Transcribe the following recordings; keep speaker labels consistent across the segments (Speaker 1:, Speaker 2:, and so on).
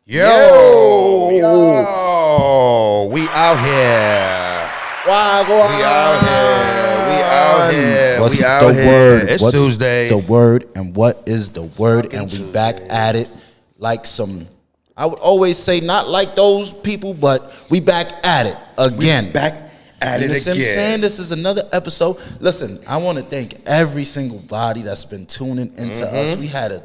Speaker 1: Yo, we out here.
Speaker 2: We
Speaker 1: out here.
Speaker 2: What's
Speaker 1: we out
Speaker 2: the
Speaker 1: here.
Speaker 2: word?
Speaker 1: It's
Speaker 2: What's
Speaker 1: Tuesday.
Speaker 2: the word, and what is the word?
Speaker 1: Fucking
Speaker 2: and we
Speaker 1: Tuesday.
Speaker 2: back at it like some. I would always say not like those people, but we back at it again.
Speaker 1: Back at
Speaker 2: You
Speaker 1: it
Speaker 2: know what I'm saying?
Speaker 1: again.
Speaker 2: This is another episode. Listen, I want to thank every single body that's been tuning into us. We had a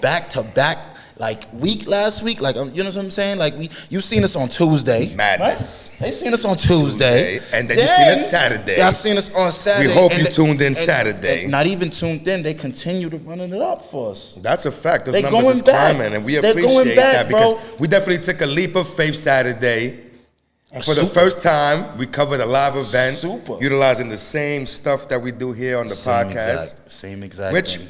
Speaker 2: back-to-back like week last week. Like, you know what I'm saying? Like you seen us on Tuesday.
Speaker 1: Madness.
Speaker 2: Right? They seen us on Tuesday.
Speaker 1: And then you seen us Saturday.
Speaker 2: Y'all seen us on Saturday.
Speaker 1: We hope you tuned in Saturday.
Speaker 2: And not even tuned in. They continue to running it up for us.
Speaker 1: That's a fact. Those
Speaker 2: They
Speaker 1: numbers
Speaker 2: going
Speaker 1: is
Speaker 2: back.
Speaker 1: climbing, and we
Speaker 2: They're
Speaker 1: appreciate
Speaker 2: going back,
Speaker 1: that because
Speaker 2: bro.
Speaker 1: we definitely took a leap of faith Saturday. And for the first time, we covered a live event, utilizing the same stuff that we do here on the podcast.
Speaker 2: Same exact
Speaker 1: Which
Speaker 2: thing.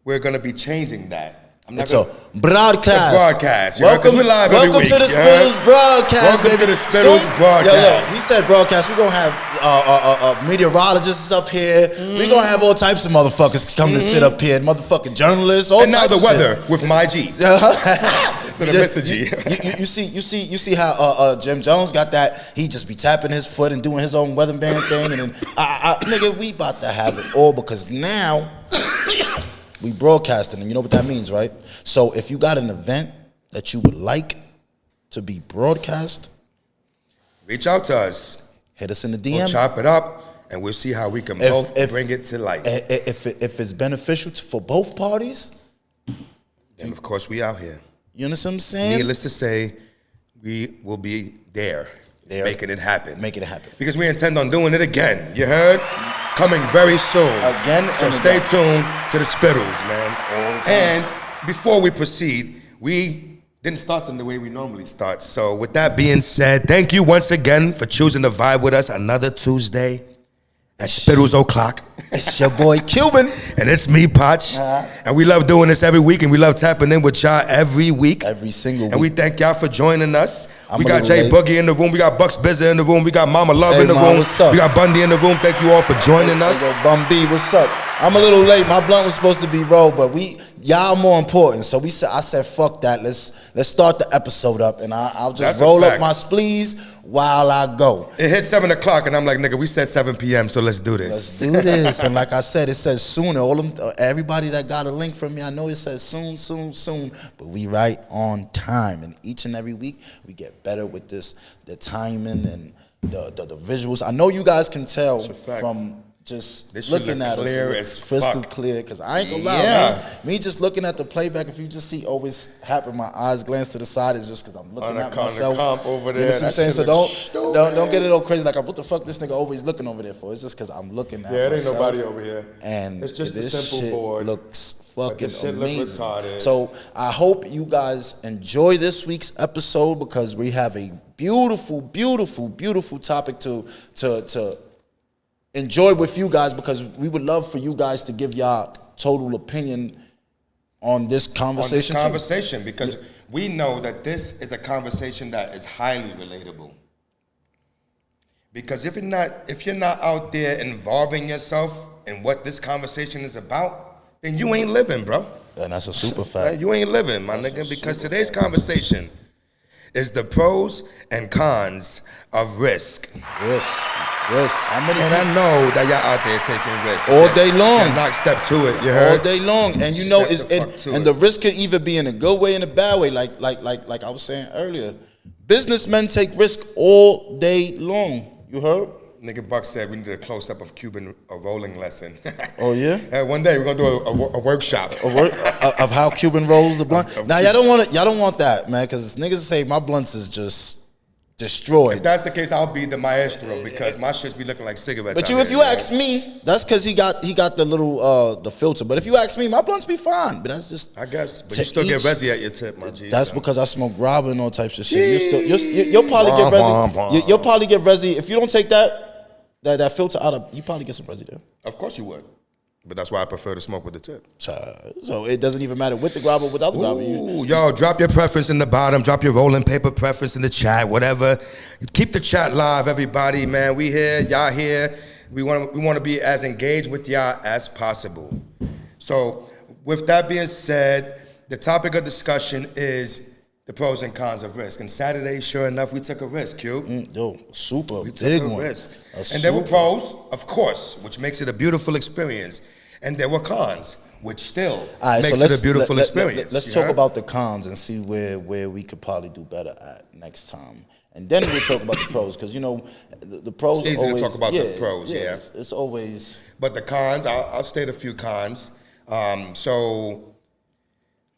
Speaker 1: we're going to be changing that.
Speaker 2: It's a broadcast.
Speaker 1: It's a broadcast.
Speaker 2: Welcome,
Speaker 1: we're live every
Speaker 2: welcome
Speaker 1: week,
Speaker 2: to the Spittlez broadcast.
Speaker 1: Welcome
Speaker 2: baby.
Speaker 1: to the Spittlez broadcast.
Speaker 2: Yo, look, he said broadcast. We're going to have meteorologists up here. We're going to have all types of motherfuckers come to sit up here. Motherfucking journalists. All
Speaker 1: And now
Speaker 2: types
Speaker 1: the
Speaker 2: of
Speaker 1: weather
Speaker 2: shit.
Speaker 1: with my G. So the Mr. G.
Speaker 2: You see how Jim Jones got that? He just be tapping his foot and doing his own weather band thing, and then nigga, we about to have it all because now we broadcasting, and you know what that means, right? So if you got an event that you would like to be broadcast,
Speaker 1: Reach out to us.
Speaker 2: hit us in the DM.
Speaker 1: We'll chop it up, and we'll see how we can both bring it to light.
Speaker 2: If it's beneficial for both parties,
Speaker 1: And of course, we out here.
Speaker 2: you know what I'm saying?
Speaker 1: Needless to say, we will be there, making it happen.
Speaker 2: Make it happen.
Speaker 1: Because we intend on doing it again. You heard? Coming very soon.
Speaker 2: Again
Speaker 1: So
Speaker 2: and
Speaker 1: stay
Speaker 2: again.
Speaker 1: tuned to the Spittlez, man. And before we proceed, we didn't start them the way we normally start. So with that being said, thank you once again for choosing to vibe with us another Tuesday at Spittlez O'Clock.
Speaker 2: It's your boy Cuban.
Speaker 1: And it's me, Potch. And we love doing this every week, and we love tapping in with y'all every week.
Speaker 2: Every single week.
Speaker 1: And we thank y'all for joining us.
Speaker 2: I'm
Speaker 1: we
Speaker 2: a
Speaker 1: got
Speaker 2: little
Speaker 1: Jay
Speaker 2: late.
Speaker 1: Boogie in the room. We got Bucks Bizza in the room. We got Mama Love
Speaker 2: Hey,
Speaker 1: in the
Speaker 2: Ma,
Speaker 1: room.
Speaker 2: what's up?
Speaker 1: We got Bundy in the room. Thank you all for joining us.
Speaker 2: Yo, Bum B, what's up? I'm a little late. My blunt was supposed to be rolled, but y'all more important. So I said, fuck that. Let's start the episode up, and I'll just
Speaker 1: That's a
Speaker 2: roll up
Speaker 1: fact.
Speaker 2: my sleeves while I go.
Speaker 1: It hit 7 o'clock, and I'm like, nigga, we said 7 p.m., so let's do this.
Speaker 2: Let's do this. And like I said, it says sooner. Everybody that got a link from me, I know it says soon, soon, soon, but we right on time. And each and every week, we get better with this, the timing and the visuals. I know you guys can tell from just
Speaker 1: This shit
Speaker 2: looking
Speaker 1: look
Speaker 2: at
Speaker 1: clear
Speaker 2: us,
Speaker 1: as
Speaker 2: crystal
Speaker 1: fuck.
Speaker 2: clear. Because I ain't gonna lie,
Speaker 1: Yeah.
Speaker 2: man. Me just looking at the playback, if you just see always happen, my eyes glance to the side, is just because I'm looking
Speaker 1: On the
Speaker 2: at myself.
Speaker 1: comp over
Speaker 2: You
Speaker 1: there,
Speaker 2: know what I'm
Speaker 1: that
Speaker 2: saying?
Speaker 1: shit
Speaker 2: So
Speaker 1: look
Speaker 2: don't get it all crazy. Like, what the fuck this nigga always looking over there for? It's just because I'm looking at
Speaker 1: Yeah, it ain't
Speaker 2: myself.
Speaker 1: nobody over here.
Speaker 2: And
Speaker 1: It's just a
Speaker 2: this
Speaker 1: simple
Speaker 2: shit
Speaker 1: board.
Speaker 2: looks
Speaker 1: But
Speaker 2: fucking
Speaker 1: this shit look
Speaker 2: amazing.
Speaker 1: retarded.
Speaker 2: So I hope you guys enjoy this week's episode because we have a beautiful, beautiful, beautiful topic to enjoy with you guys, because we would love for you guys to give y'all total opinion on this conversation.
Speaker 1: Because we know that this is a conversation that is highly relatable. Because if you're not out there involving yourself in what this conversation is about, then you ain't living, bro.
Speaker 2: And that's a super fact.
Speaker 1: You ain't living, my nigga. Because today's conversation is the pros and cons of risk.
Speaker 2: Yes. How many
Speaker 1: And I know that y'all out there taking risks.
Speaker 2: All day long.
Speaker 1: Knock step to it, you heard?
Speaker 2: all day long, and you know,
Speaker 1: Step the fuck to
Speaker 2: and
Speaker 1: it.
Speaker 2: the risk could either be in a good way and a bad way. Like I was saying earlier, businessmen take risk all day long. You heard?
Speaker 1: Nigga Buck said we needed a close up of Cuban rolling lesson.
Speaker 2: Oh yeah.
Speaker 1: One day we're gonna do a workshop.
Speaker 2: Of how Cuban rolls the blunt. Now y'all don't want that, man, because niggas say my blunts is just destroyed.
Speaker 1: If that's the case, I'll be the maestro because my shits be looking like cigarettes.
Speaker 2: But
Speaker 1: out
Speaker 2: if
Speaker 1: here,
Speaker 2: you
Speaker 1: man.
Speaker 2: ask me, that's because he got the little the filter. But if you ask me, my blunts be fine. But that's just
Speaker 1: I guess, but
Speaker 2: to
Speaker 1: you still get
Speaker 2: each-
Speaker 1: resi at your tip, my G.
Speaker 2: That's because I smoke grabba and all types of shit. You'll probably get resi. You'll probably get resi if you don't take that filter out of. You probably get some resi there.
Speaker 1: Of course you would. But that's why I prefer to smoke with the tip.
Speaker 2: So it doesn't even matter with the grabba or without the grabba.
Speaker 1: Ooh, yo, drop your preference in the bottom. Drop your rolling paper preference in the chat, whatever. Keep the chat live, everybody, man. We here, y'all here. We want to be as engaged with y'all as possible. So with that being said, the topic of discussion is the pros and cons of risk. And Saturday, sure enough, we took a risk, Q.
Speaker 2: Yo, super
Speaker 1: We
Speaker 2: big
Speaker 1: took a
Speaker 2: one.
Speaker 1: risk.
Speaker 2: A
Speaker 1: And there were
Speaker 2: super.
Speaker 1: pros, of course, which makes it a beautiful experience. And there were cons, which still
Speaker 2: All right,
Speaker 1: makes
Speaker 2: so
Speaker 1: it a beautiful experience.
Speaker 2: Let's
Speaker 1: you
Speaker 2: talk
Speaker 1: heard?
Speaker 2: about the cons and see where we could probably do better at next time. And then we'll talk about the pros, because, you know, the pros
Speaker 1: It's easy
Speaker 2: always...
Speaker 1: to talk about the pros, yeah.
Speaker 2: It's always...
Speaker 1: But the cons, I'll state a few cons. So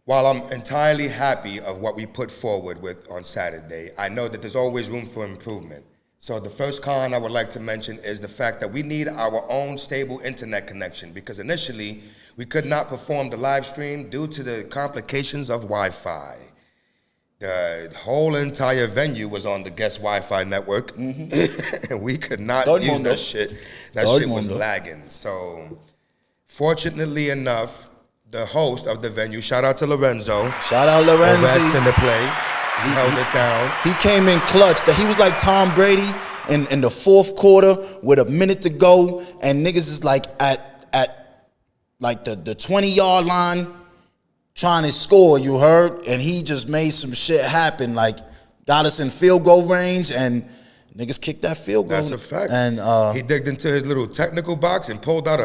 Speaker 1: while I'm entirely happy of what we put forward with on Saturday, I know that there's always room for improvement. So the first con I would like to mention is the fact that we need our own stable internet connection, because initially we could not perform the live stream due to the complications of Wi-Fi. The whole entire venue was on the guest Wi-Fi network, and we could not
Speaker 2: Todo el
Speaker 1: use
Speaker 2: mundo.
Speaker 1: that shit. That
Speaker 2: Todo el
Speaker 1: shit was
Speaker 2: mundo.
Speaker 1: lagging. So fortunately enough, the host of the venue, shout out to Lorenzo,
Speaker 2: Shout out
Speaker 1: the rest
Speaker 2: Lorenzi.
Speaker 1: in the play, he held it down.
Speaker 2: He came in clutch. That he was like Tom Brady in the fourth quarter with a minute to go, and niggas is like at like the 20-yard line trying to score, you heard? And he just made some shit happen, like got us in field goal range, and niggas kicked that field goal.
Speaker 1: That's a fact.
Speaker 2: And
Speaker 1: he digged into his little technical box and pulled out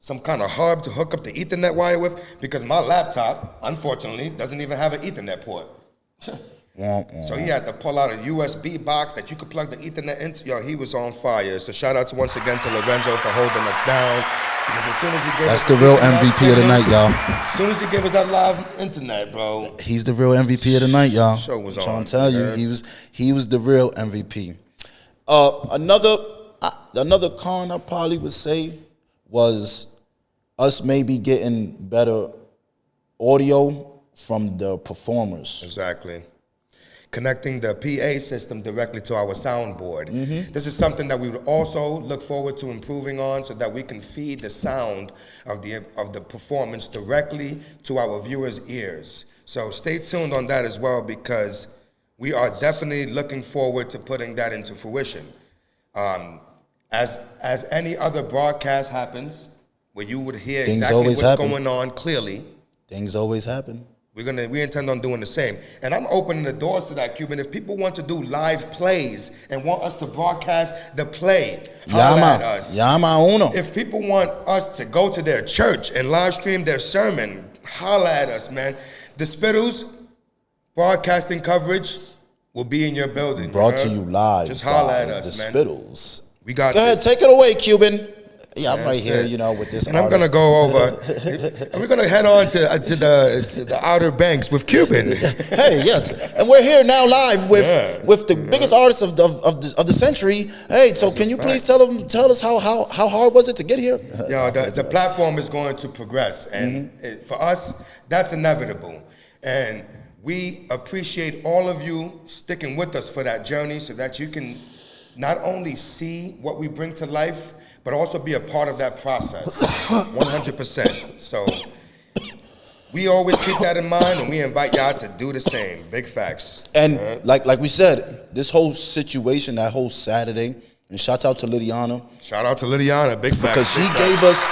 Speaker 1: some kind of hub to hook up the Ethernet wire with, because my laptop, unfortunately, doesn't even have an Ethernet port. So he had to pull out a USB box that you could plug the Ethernet into. Yo, he was on fire. So shout out once again to Lorenzo for holding us down. Because as soon as he gave
Speaker 2: that's
Speaker 1: us
Speaker 2: the real
Speaker 1: internet
Speaker 2: MVP of the
Speaker 1: signal,
Speaker 2: night, y'all.
Speaker 1: As soon as he gave us that live internet, bro.
Speaker 2: He's the real MVP of the night, y'all.
Speaker 1: Show was
Speaker 2: I'm trying
Speaker 1: on,
Speaker 2: to tell you,
Speaker 1: man.
Speaker 2: he was the real MVP. Another con I probably would say was us maybe getting better audio from the performers.
Speaker 1: Exactly. Connecting the PA system directly to our soundboard. This is something that we would also look forward to improving on, so that we can feed the sound of the performance directly to our viewers' ears. So stay tuned on that as well, because we are definitely looking forward to putting that into fruition. As any other broadcast happens, where you would hear
Speaker 2: Things
Speaker 1: exactly
Speaker 2: always
Speaker 1: what's
Speaker 2: happen.
Speaker 1: going on clearly,
Speaker 2: Things always happen.
Speaker 1: we intend on doing the same. And I'm opening the doors to that, Cuban. If people want to do live plays and want us to broadcast the play, holla at us.
Speaker 2: Llama uno.
Speaker 1: If people want us to go to their church and live stream their sermon, holla at us, man. The Spittlez broadcasting coverage will be in your building.
Speaker 2: Brought
Speaker 1: heard?
Speaker 2: to you live
Speaker 1: Just holla
Speaker 2: by
Speaker 1: at us,
Speaker 2: the
Speaker 1: man.
Speaker 2: Spittlez.
Speaker 1: We got
Speaker 2: Go ahead,
Speaker 1: this.
Speaker 2: take it away, Cuban. Yeah, I'm right
Speaker 1: That's
Speaker 2: here,
Speaker 1: it.
Speaker 2: you know, with this
Speaker 1: And I'm gonna
Speaker 2: artist.
Speaker 1: go over, and we're gonna head on to the Outer Banks with Cuban.
Speaker 2: Hey, yes, and we're here now live with the biggest artist of the century. Hey, so can you please tell us how hard was it to get here?
Speaker 1: Yo, the platform is going to progress, and for us, that's inevitable. And we appreciate all of you sticking with us for that journey, so that you can not only see what we bring to life, but also be a part of that process, 100%. So we always keep that in mind, and we invite y'all to do the same. Big facts.
Speaker 2: And like we said, this whole situation, that whole Saturday, and shout out to Lydiana,
Speaker 1: Shout out to Lydiana, big facts.
Speaker 2: because she
Speaker 1: big
Speaker 2: gave
Speaker 1: facts.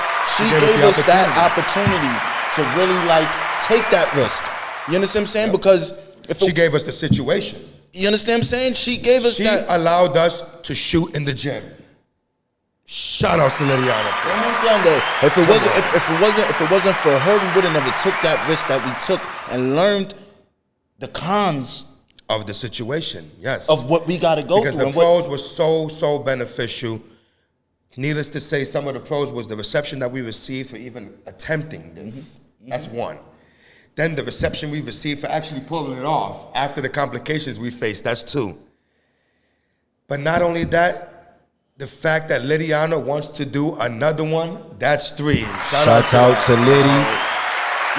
Speaker 2: us
Speaker 1: the
Speaker 2: that opportunity to really like take that risk. You understand what I'm saying? Because if
Speaker 1: She gave us the situation.
Speaker 2: you understand what I'm saying, she gave us
Speaker 1: She
Speaker 2: that.
Speaker 1: allowed us to shoot in the gym. Shout outs to Lydiana for that.
Speaker 2: If it wasn't for her, we would have never took that risk that we took and learned the cons
Speaker 1: Of the situation, yes.
Speaker 2: of what we got to go
Speaker 1: Because
Speaker 2: through.
Speaker 1: the
Speaker 2: and what-
Speaker 1: pros were so beneficial. Needless to say, some of the pros was the reception that we received for even attempting this. That's one. Then the reception we received for actually pulling it off after the complications we faced, that's two. But not only that, the fact that Lydiana wants to do another one, that's three.
Speaker 2: Shout out to Liddy.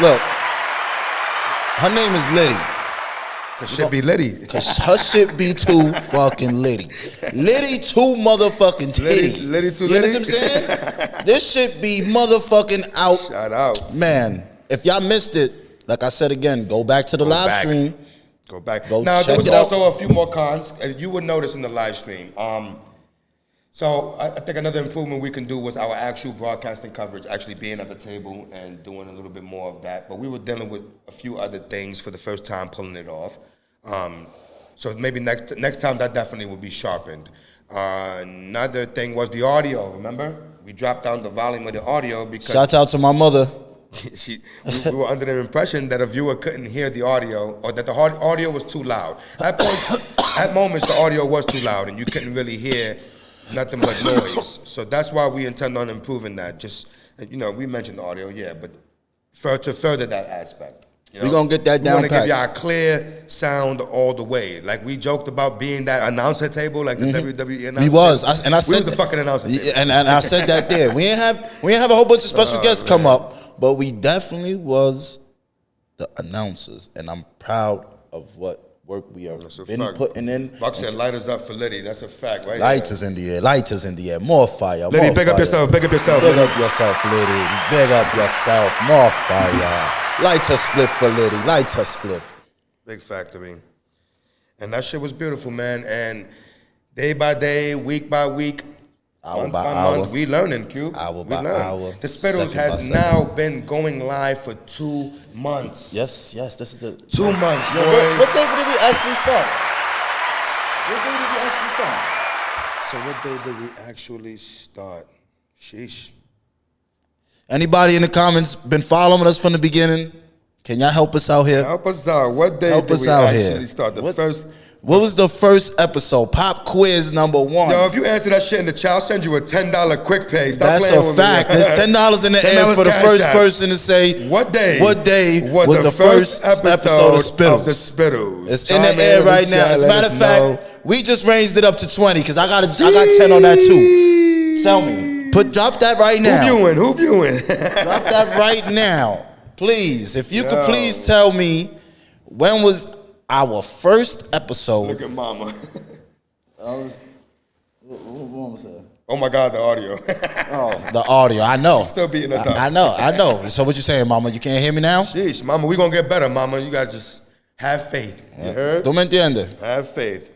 Speaker 2: Look, her name is Liddy.
Speaker 1: Cause should be Liddy.
Speaker 2: Cause her shit be too fucking Liddy. Liddy too motherfucking titty.
Speaker 1: Liddy too
Speaker 2: You
Speaker 1: Liddy?
Speaker 2: understand what I'm saying? This shit be motherfucking out.
Speaker 1: Shout out.
Speaker 2: Man, if y'all missed it, like I said again, go back to the live
Speaker 1: back.
Speaker 2: stream.
Speaker 1: Go back.
Speaker 2: Go
Speaker 1: Now,
Speaker 2: check
Speaker 1: there was
Speaker 2: it out.
Speaker 1: also a few more cons. You would notice in the live stream. So I think another improvement we can do was our actual broadcasting coverage, actually being at the table and doing a little bit more of that. But we were dealing with a few other things for the first time, pulling it off. So maybe next time that definitely will be sharpened. Another thing was the audio. Remember, we dropped down the volume of the audio because
Speaker 2: Shout out to my mother.
Speaker 1: we were under the impression that a viewer couldn't hear the audio or that the audio was too loud. At moments, the audio was too loud and you couldn't really hear nothing but noise. So that's why we intend on improving that. Just, we mentioned the audio, yeah, but to further that aspect.
Speaker 2: We're going to get that down
Speaker 1: pat.
Speaker 2: pat.
Speaker 1: We want to give y'all a clear sound all the way. Like we joked about being that announcer table, like the WWE announcer
Speaker 2: We was.
Speaker 1: table.
Speaker 2: I said
Speaker 1: we was the fucking announcer table.
Speaker 2: And I said that there. We didn't have a whole bunch of special guests come up, but we definitely was the announcers. And I'm proud of what work we have been putting in.
Speaker 1: Buck said lighters up for Liddy. That's a fact, right?
Speaker 2: Lighters in the air. Lighters in the air. More fire.
Speaker 1: Liddy,
Speaker 2: more
Speaker 1: big
Speaker 2: fire.
Speaker 1: up yourself. Big up yourself.
Speaker 2: Big
Speaker 1: Liddy.
Speaker 2: up yourself, Liddy. Big up yourself. More fire. Lighter spliff for Liddy. Lighter spliff.
Speaker 1: Big factory. And that shit was beautiful, man. And day by day, week by week, month by month, we learning, Cube.
Speaker 2: Hour by hour.
Speaker 1: The Spittlez has now been going live for 2 months.
Speaker 2: Yes. This is the
Speaker 1: 2 months, boy.
Speaker 2: What day did we actually start? What day did we actually start?
Speaker 1: So what day did we actually start? Sheesh.
Speaker 2: Anybody in the comments been following us from the beginning? Can y'all help us out here?
Speaker 1: Help us out. What day did we actually start?
Speaker 2: What was the first episode? Pop quiz number 1.
Speaker 1: Yo, if you answer that shit in the chat, I'll send you a $10 quick pay. Stop
Speaker 2: That's
Speaker 1: playing
Speaker 2: a
Speaker 1: with
Speaker 2: fact.
Speaker 1: Me.
Speaker 2: There's $10 in the air for the first person to say
Speaker 1: what day
Speaker 2: was the first episode of
Speaker 1: the Spittlez.
Speaker 2: It's in the air right now. As a matter of fact, we just raised it up to 20 because I got 10 on that too. Tell me. Drop that right now.
Speaker 1: Who viewing?
Speaker 2: Drop that right now. Please. If you could please tell me when was our first episode.
Speaker 1: Look at mama.
Speaker 2: What was that?
Speaker 1: Oh my God, the audio.
Speaker 2: The audio. I know.
Speaker 1: She's still beating us up.
Speaker 2: I know. So what you saying, mama? You can't hear me now?
Speaker 1: Sheesh, mama, we gonna get better, mama. You gotta just have faith. You heard?
Speaker 2: Tú me entiendes?
Speaker 1: Have faith.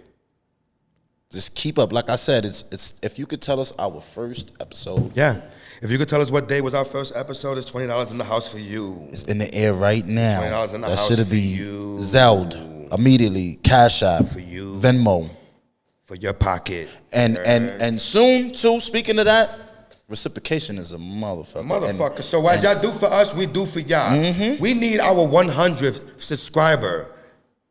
Speaker 2: Just keep up. Like I said, it's if you could tell us our first episode.
Speaker 1: Yeah. If you could tell us what day was our first episode, it's $20 in the house for you.
Speaker 2: It's in the air right now.
Speaker 1: $20 in the house
Speaker 2: should
Speaker 1: for
Speaker 2: be
Speaker 1: you.
Speaker 2: Zelled immediately. Cash App.
Speaker 1: For you.
Speaker 2: Venmo.
Speaker 1: For your pocket.
Speaker 2: And soon too, speaking of that, reciprocation is a motherfucker.
Speaker 1: So as y'all do for us, we do for y'all. We need our 100th subscriber.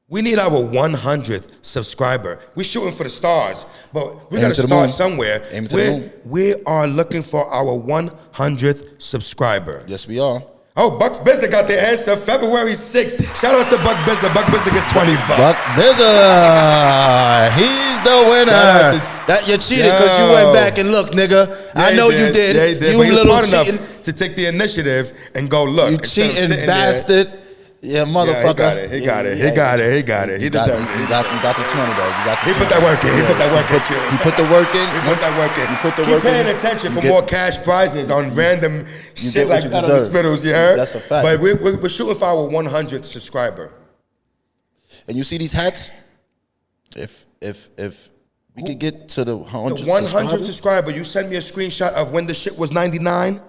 Speaker 1: We need our 100th subscriber. We're shooting for the stars, but we gotta start somewhere.
Speaker 2: Aim to the moon.
Speaker 1: We are looking for our 100th subscriber.
Speaker 2: Yes, we are.
Speaker 1: Oh, Buck's Bizza got the answer. February 6th. Shout out to Buck Bizza. Buck Bizza gets $20.
Speaker 2: Buck Bizza. He's the winner. That you cheated because you went back and looked, nigga.
Speaker 1: Yeah,
Speaker 2: I know you did.
Speaker 1: Yeah, he did.
Speaker 2: You
Speaker 1: But he was
Speaker 2: little
Speaker 1: smart
Speaker 2: cheating.
Speaker 1: enough to take the initiative and go look.
Speaker 2: You cheating bastard. Yeah, motherfucker.
Speaker 1: He got it. He deserves it.
Speaker 2: You got the 20 though. You got the
Speaker 1: He
Speaker 2: 20.
Speaker 1: put that work in. He put that work in.
Speaker 2: He put the work in.
Speaker 1: He put that work in.
Speaker 2: You put the
Speaker 1: Keep
Speaker 2: work
Speaker 1: paying
Speaker 2: in.
Speaker 1: attention for more cash prizes on random shit like that on the Spittlez, you heard?
Speaker 2: That's a fact.
Speaker 1: But we're shooting for our 100th subscriber.
Speaker 2: And you see these hats? If we could get to the 100
Speaker 1: The 100th subscriber, you send me a screenshot of when the shit was 99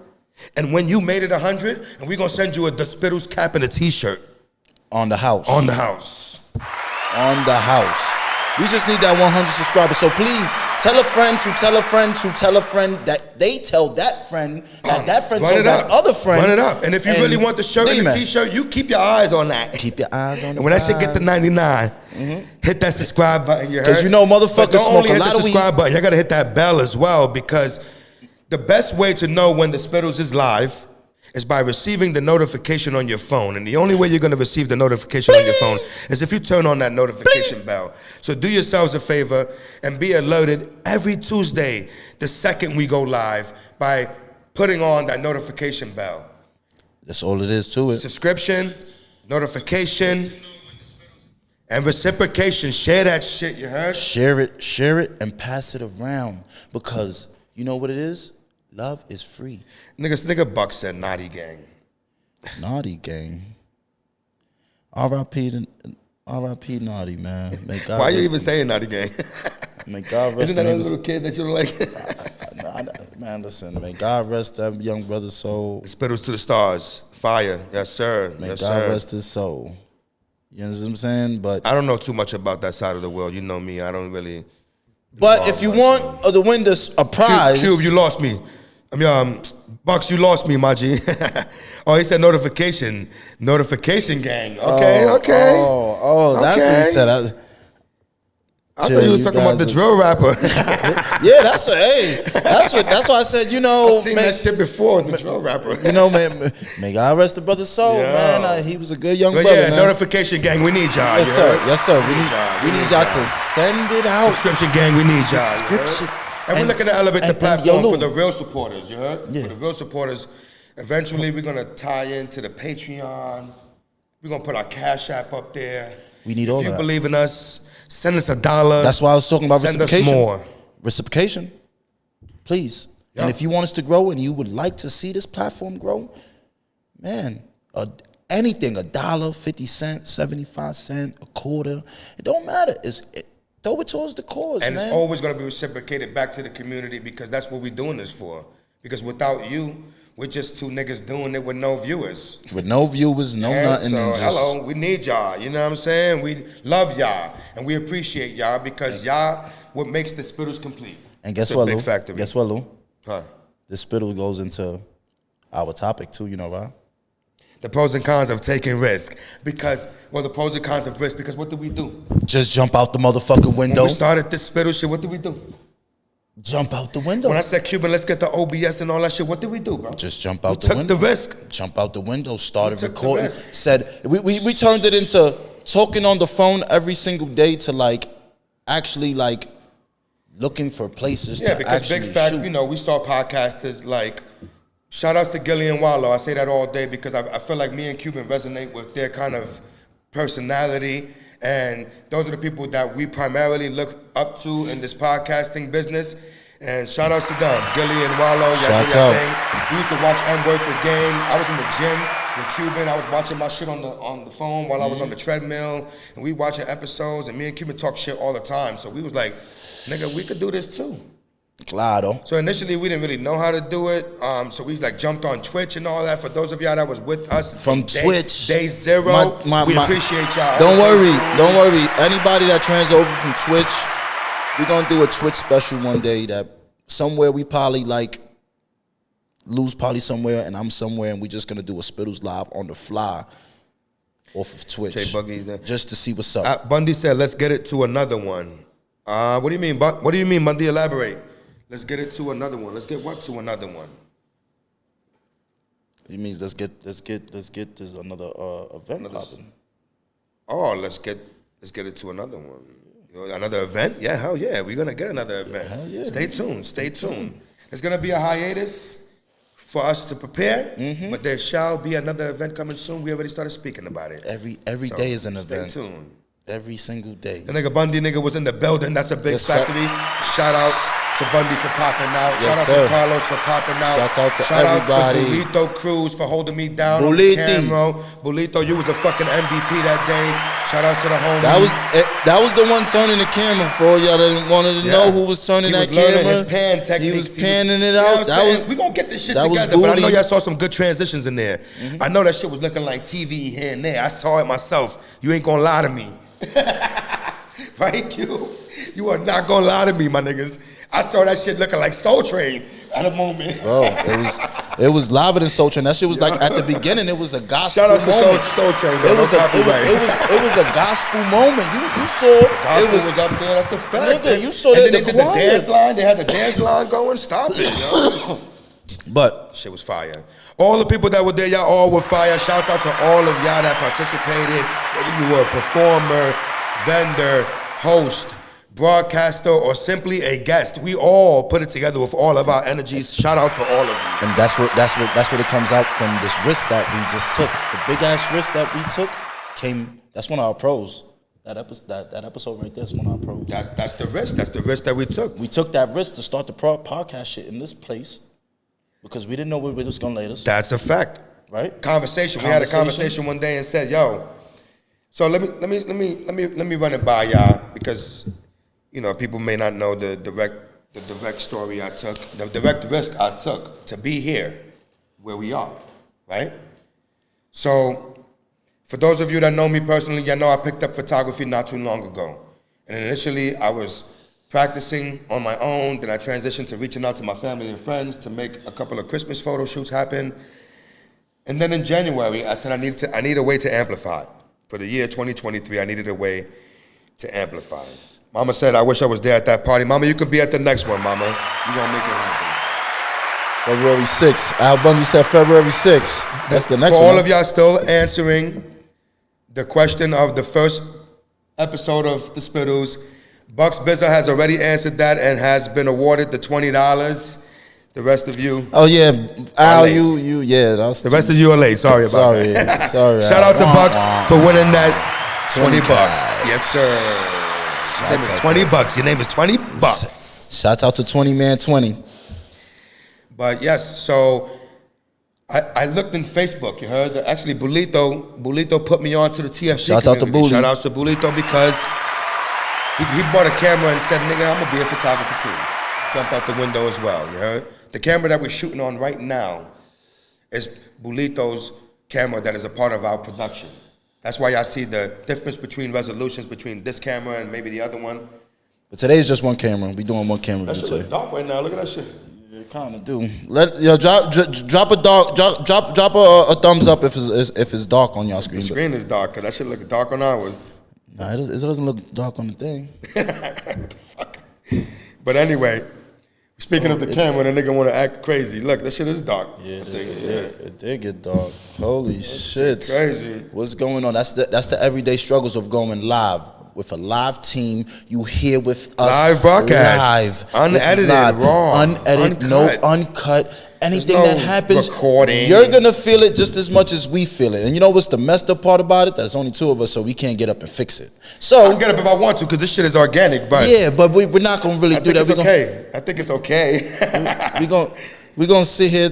Speaker 1: and when you made it 100, and we're going to send you a The Spittlez cap and a t-shirt.
Speaker 2: On the house.
Speaker 1: On the house.
Speaker 2: On the house. We just need that 100 subscribers. So please tell a friend to tell a friend to tell a friend that they tell that friend that that friend told that other friend.
Speaker 1: Run it up. And if you really want the shirt and the t-shirt, you keep your eyes on that.
Speaker 2: Keep your eyes on it.
Speaker 1: And when that shit get to 99, hit that subscribe button. You heard?
Speaker 2: Because you know motherfuckers
Speaker 1: don't
Speaker 2: smoke
Speaker 1: only
Speaker 2: a
Speaker 1: hit
Speaker 2: lot
Speaker 1: the
Speaker 2: of weed.
Speaker 1: subscribe button. You got to hit that bell as well, because the best way to know when the Spittlez is live is by receiving the notification on your phone. And the only way you're going to receive the notification on your phone is if you turn on that notification bell. So do yourselves a favor and be alerted every Tuesday, the second we go live, by putting on that notification bell.
Speaker 2: That's all it is to it.
Speaker 1: Subscription, notification, and reciprocation. Share that shit, you heard?
Speaker 2: Share it, and pass it around. Because you know what it is? Love is free.
Speaker 1: Nigga Buck said Naughty Gang.
Speaker 2: Naughty Gang. R.I.P. Naughty, man. May God
Speaker 1: Why are you
Speaker 2: rest
Speaker 1: even
Speaker 2: in-
Speaker 1: saying Naughty Gang?
Speaker 2: May God rest
Speaker 1: Isn't that
Speaker 2: in
Speaker 1: a
Speaker 2: his-
Speaker 1: little kid that you don't like?
Speaker 2: Man, listen. May God rest that young brother's soul.
Speaker 1: Spittlez to the stars. Fire. Yes, sir.
Speaker 2: May
Speaker 1: yes,
Speaker 2: God
Speaker 1: sir.
Speaker 2: rest his soul. You know what I'm saying? But
Speaker 1: I don't know too much about that side of the world. You know me. I don't really.
Speaker 2: But if you want to win this a prize,
Speaker 1: Cube, you lost me. I mean, Bucks, you lost me, my G. Oh, he said notification gang. Okay.
Speaker 2: That's what he said.
Speaker 1: I thought you was talking about the drill rapper.
Speaker 2: Yeah, that's why I said, you know,
Speaker 1: I seen that shit before, the drill rapper.
Speaker 2: You know, man, may God rest the brother's soul, man. He was a good young brother,
Speaker 1: yeah,
Speaker 2: man.
Speaker 1: notification gang, we need y'all.
Speaker 2: Yes, sir. We need y'all to send it out.
Speaker 1: Subscription gang, we need y'all.
Speaker 2: Subscription.
Speaker 1: And we're looking to elevate the platform for the real supporters, you heard?
Speaker 2: Yeah.
Speaker 1: For the real supporters. Eventually, we're going to tie into the Patreon. We're going to put our Cash App up there.
Speaker 2: We need all that.
Speaker 1: If you believe in us, send us $1.
Speaker 2: That's why I was talking about reciprocation.
Speaker 1: Send us more.
Speaker 2: Reciprocation, please.
Speaker 1: Yeah.
Speaker 2: And if you want us to grow and you would like to see this platform grow, man, anything, $1, 50 cents, 75 cents, a quarter, it don't matter. Throw it towards the cause,
Speaker 1: and
Speaker 2: man.
Speaker 1: It's always going to be reciprocated back to the community because that's what we're doing this for. Because without you, we're just two niggas doing it with no viewers.
Speaker 2: With no viewers, nothing.
Speaker 1: So,
Speaker 2: and just,
Speaker 1: hello, we need y'all. You know what I'm saying? We love y'all. And we appreciate y'all because y'all what makes the Spittlez complete.
Speaker 2: And guess
Speaker 1: it's
Speaker 2: what,
Speaker 1: a
Speaker 2: Lou?
Speaker 1: big factory.
Speaker 2: Guess what, Lou?
Speaker 1: Huh?
Speaker 2: The Spittle goes into our topic too, you know, right?
Speaker 1: The pros and cons of taking risk. The pros and cons of risk, because what do we do?
Speaker 2: Just jump out the motherfucking window.
Speaker 1: When we started this Spittle shit, what did we do?
Speaker 2: Jump out the window.
Speaker 1: When I said Cuban, let's get the OBS and all that shit, what did we do, bro?
Speaker 2: Just jump out the window.
Speaker 1: We took the risk.
Speaker 2: Jump out the window, started recording. Said we turned it into talking on the phone every single day to actually looking for places to
Speaker 1: because
Speaker 2: actually
Speaker 1: big fact,
Speaker 2: shoot.
Speaker 1: you know, we saw podcasters shout outs to Gilly and Wallow. I say that all day because I feel like me and Cuban resonate with their kind of personality. And those are the people that we primarily look up to in this podcasting business. And shout outs to them. Gilly and Wallow, y'all do your thing. We used to watch N-Worth the game. I was in the gym with Cuban. I was watching my shit on the phone while I was on the treadmill. And we watching episodes. And me and Cuban talk shit all the time. So we was like, nigga, we could do this too.
Speaker 2: Claro.
Speaker 1: So initially we didn't really know how to do it. So we jumped on Twitch and all that. For those of y'all that was with us
Speaker 2: from Twitch,
Speaker 1: day zero, we appreciate y'all.
Speaker 2: Don't worry. Anybody that trans over from Twitch, we're gonna do a Twitch special one day that somewhere we probably Lou's probably somewhere and I'm somewhere and we're just gonna do a Spittlez live on the fly off of Twitch.
Speaker 1: Jay Buggy's there.
Speaker 2: Just to see what's up.
Speaker 1: Bundy said, let's get it to another one. What do you mean? What do you mean, Bundy? Elaborate. Let's get it to another one. Let's get what to another one?
Speaker 2: He means let's get this another event popping.
Speaker 1: Oh, let's get it to another one. Another event? Yeah, hell yeah. We're gonna get another event.
Speaker 2: Hell yeah.
Speaker 1: Stay tuned. There's gonna be a hiatus for us to prepare, but there shall be another event coming soon. We already started speaking about it.
Speaker 2: Every day is an event.
Speaker 1: Stay tuned.
Speaker 2: Every single day.
Speaker 1: The nigga Bundy was in the building. That's a big factory. Shout out to Bundy for popping out.
Speaker 2: Yes,
Speaker 1: Shout out to Carlos for popping out.
Speaker 2: Shout out to
Speaker 1: Shout
Speaker 2: everybody.
Speaker 1: out to Bulito Cruz for holding me down on the camera. Bulito, you was a fucking MVP that day. Shout out to the homie.
Speaker 2: That was the one turning the camera for y'all that wanted to know who was turning that camera.
Speaker 1: His pan techniques.
Speaker 2: He was panning it out.
Speaker 1: We gonna get this shit together, but I know y'all saw some good transitions in there. I know that shit was looking like TV here and there. I saw it myself. You ain't gonna lie to me. Right, Q? You are not gonna lie to me, my niggas. I saw that shit looking like Soul Train at a moment.
Speaker 2: Bro, it was liver than Soul Train. That shit was at the beginning. It was a gospel moment.
Speaker 1: Shout out to Soul Train. Though,
Speaker 2: it was a gospel moment. You saw
Speaker 1: the gospel was up there. That's a fact.
Speaker 2: Nigga, you saw that.
Speaker 1: They did the dance line. They had the dance line going. Stop it, yo.
Speaker 2: But
Speaker 1: shit was fire. All the people that were there, y'all all were fire. Shouts out to all of y'all that participated. Whether you were a performer, vendor, host, broadcaster, or simply a guest, we all put it together with all of our energies. Shout out to all of you.
Speaker 2: And that's what it comes out from this risk that we just took. The big ass risk that we took that's one of our pros. That episode right there is one of our pros.
Speaker 1: That's the risk. That's the risk that we took.
Speaker 2: We took that risk to start the podcast shit in this place because we didn't know where it was gonna lead us.
Speaker 1: That's a fact.
Speaker 2: Right?
Speaker 1: Conversation. We had a conversation one day and said, "Yo." So let me run it by y'all because, you know, people may not know the direct story I took, the direct risk I took to be here where we are, right? So For those of you that know me personally, you know I picked up photography not too long ago. And initially, I was practicing on my own. Then I transitioned to reaching out to my family and friends to make a couple of Christmas photo shoots happen. And then in January, I said I need a way to amplify. For the year 2023, I needed a way to amplify. Mama said, I wish I was there at that party. Mama, you can be at the next one, Mama. You're going to make it happen.
Speaker 2: February 6th. Al Bundy said February 6th. That's the next
Speaker 1: For
Speaker 2: one.
Speaker 1: all of y'all still answering the question of the first episode of the Spittlez, Bucks Bizza has already answered that and has been awarded the $20. The rest of you.
Speaker 2: Oh yeah, Al,
Speaker 1: late.
Speaker 2: yeah. That's
Speaker 1: The rest of you are late. Sorry about that.
Speaker 2: Sorry.
Speaker 1: Shout out to Bucks for winning that $20. Yes, sir. Your name is $20. Your name is $20.
Speaker 2: Shouts out to 20 Man 20.
Speaker 1: But yes, so I looked in Facebook. You heard? Actually, Bulito put me on to the TFC
Speaker 2: Shout out to
Speaker 1: community.
Speaker 2: Bully.
Speaker 1: Shout outs to Bulito because he bought a camera and said, nigga, I'm going to be a photographer too. Jumped out the window as well, you heard? The camera that we're shooting on right now is Bulito's camera that is a part of our production. That's why y'all see the difference between resolutions between this camera and maybe the other one.
Speaker 2: But today's just one camera. We doing one camera
Speaker 1: That shit
Speaker 2: today.
Speaker 1: look dark right now. Look at that shit.
Speaker 2: It kind of do. Drop a thumbs up if it's dark on y'all screen.
Speaker 1: The screen is dark, because that shit look dark on ours.
Speaker 2: Nah, it doesn't look dark on the thing.
Speaker 1: What the fuck? But anyway, speaking of the camera, the nigga want to act crazy. Look, that shit is dark.
Speaker 2: Yeah, it did get dark. Holy shit.
Speaker 1: Crazy.
Speaker 2: What's going on? That's the everyday struggles of going live. With a live team, you here with us.
Speaker 1: Live broadcast.
Speaker 2: Live.
Speaker 1: Unedited,
Speaker 2: live.
Speaker 1: raw.
Speaker 2: Unedited,
Speaker 1: uncut.
Speaker 2: no uncut. Anything
Speaker 1: no
Speaker 2: that happens,
Speaker 1: recording.
Speaker 2: you're going to feel it just as much as we feel it. And you know what's the messed up part about it? That it's only two of us, so we can't get up and fix it. So
Speaker 1: I'll get up if I want to, because this shit is organic, but
Speaker 2: yeah, but we're not going to really do that.
Speaker 1: I think it's okay.
Speaker 2: We're going to sit here.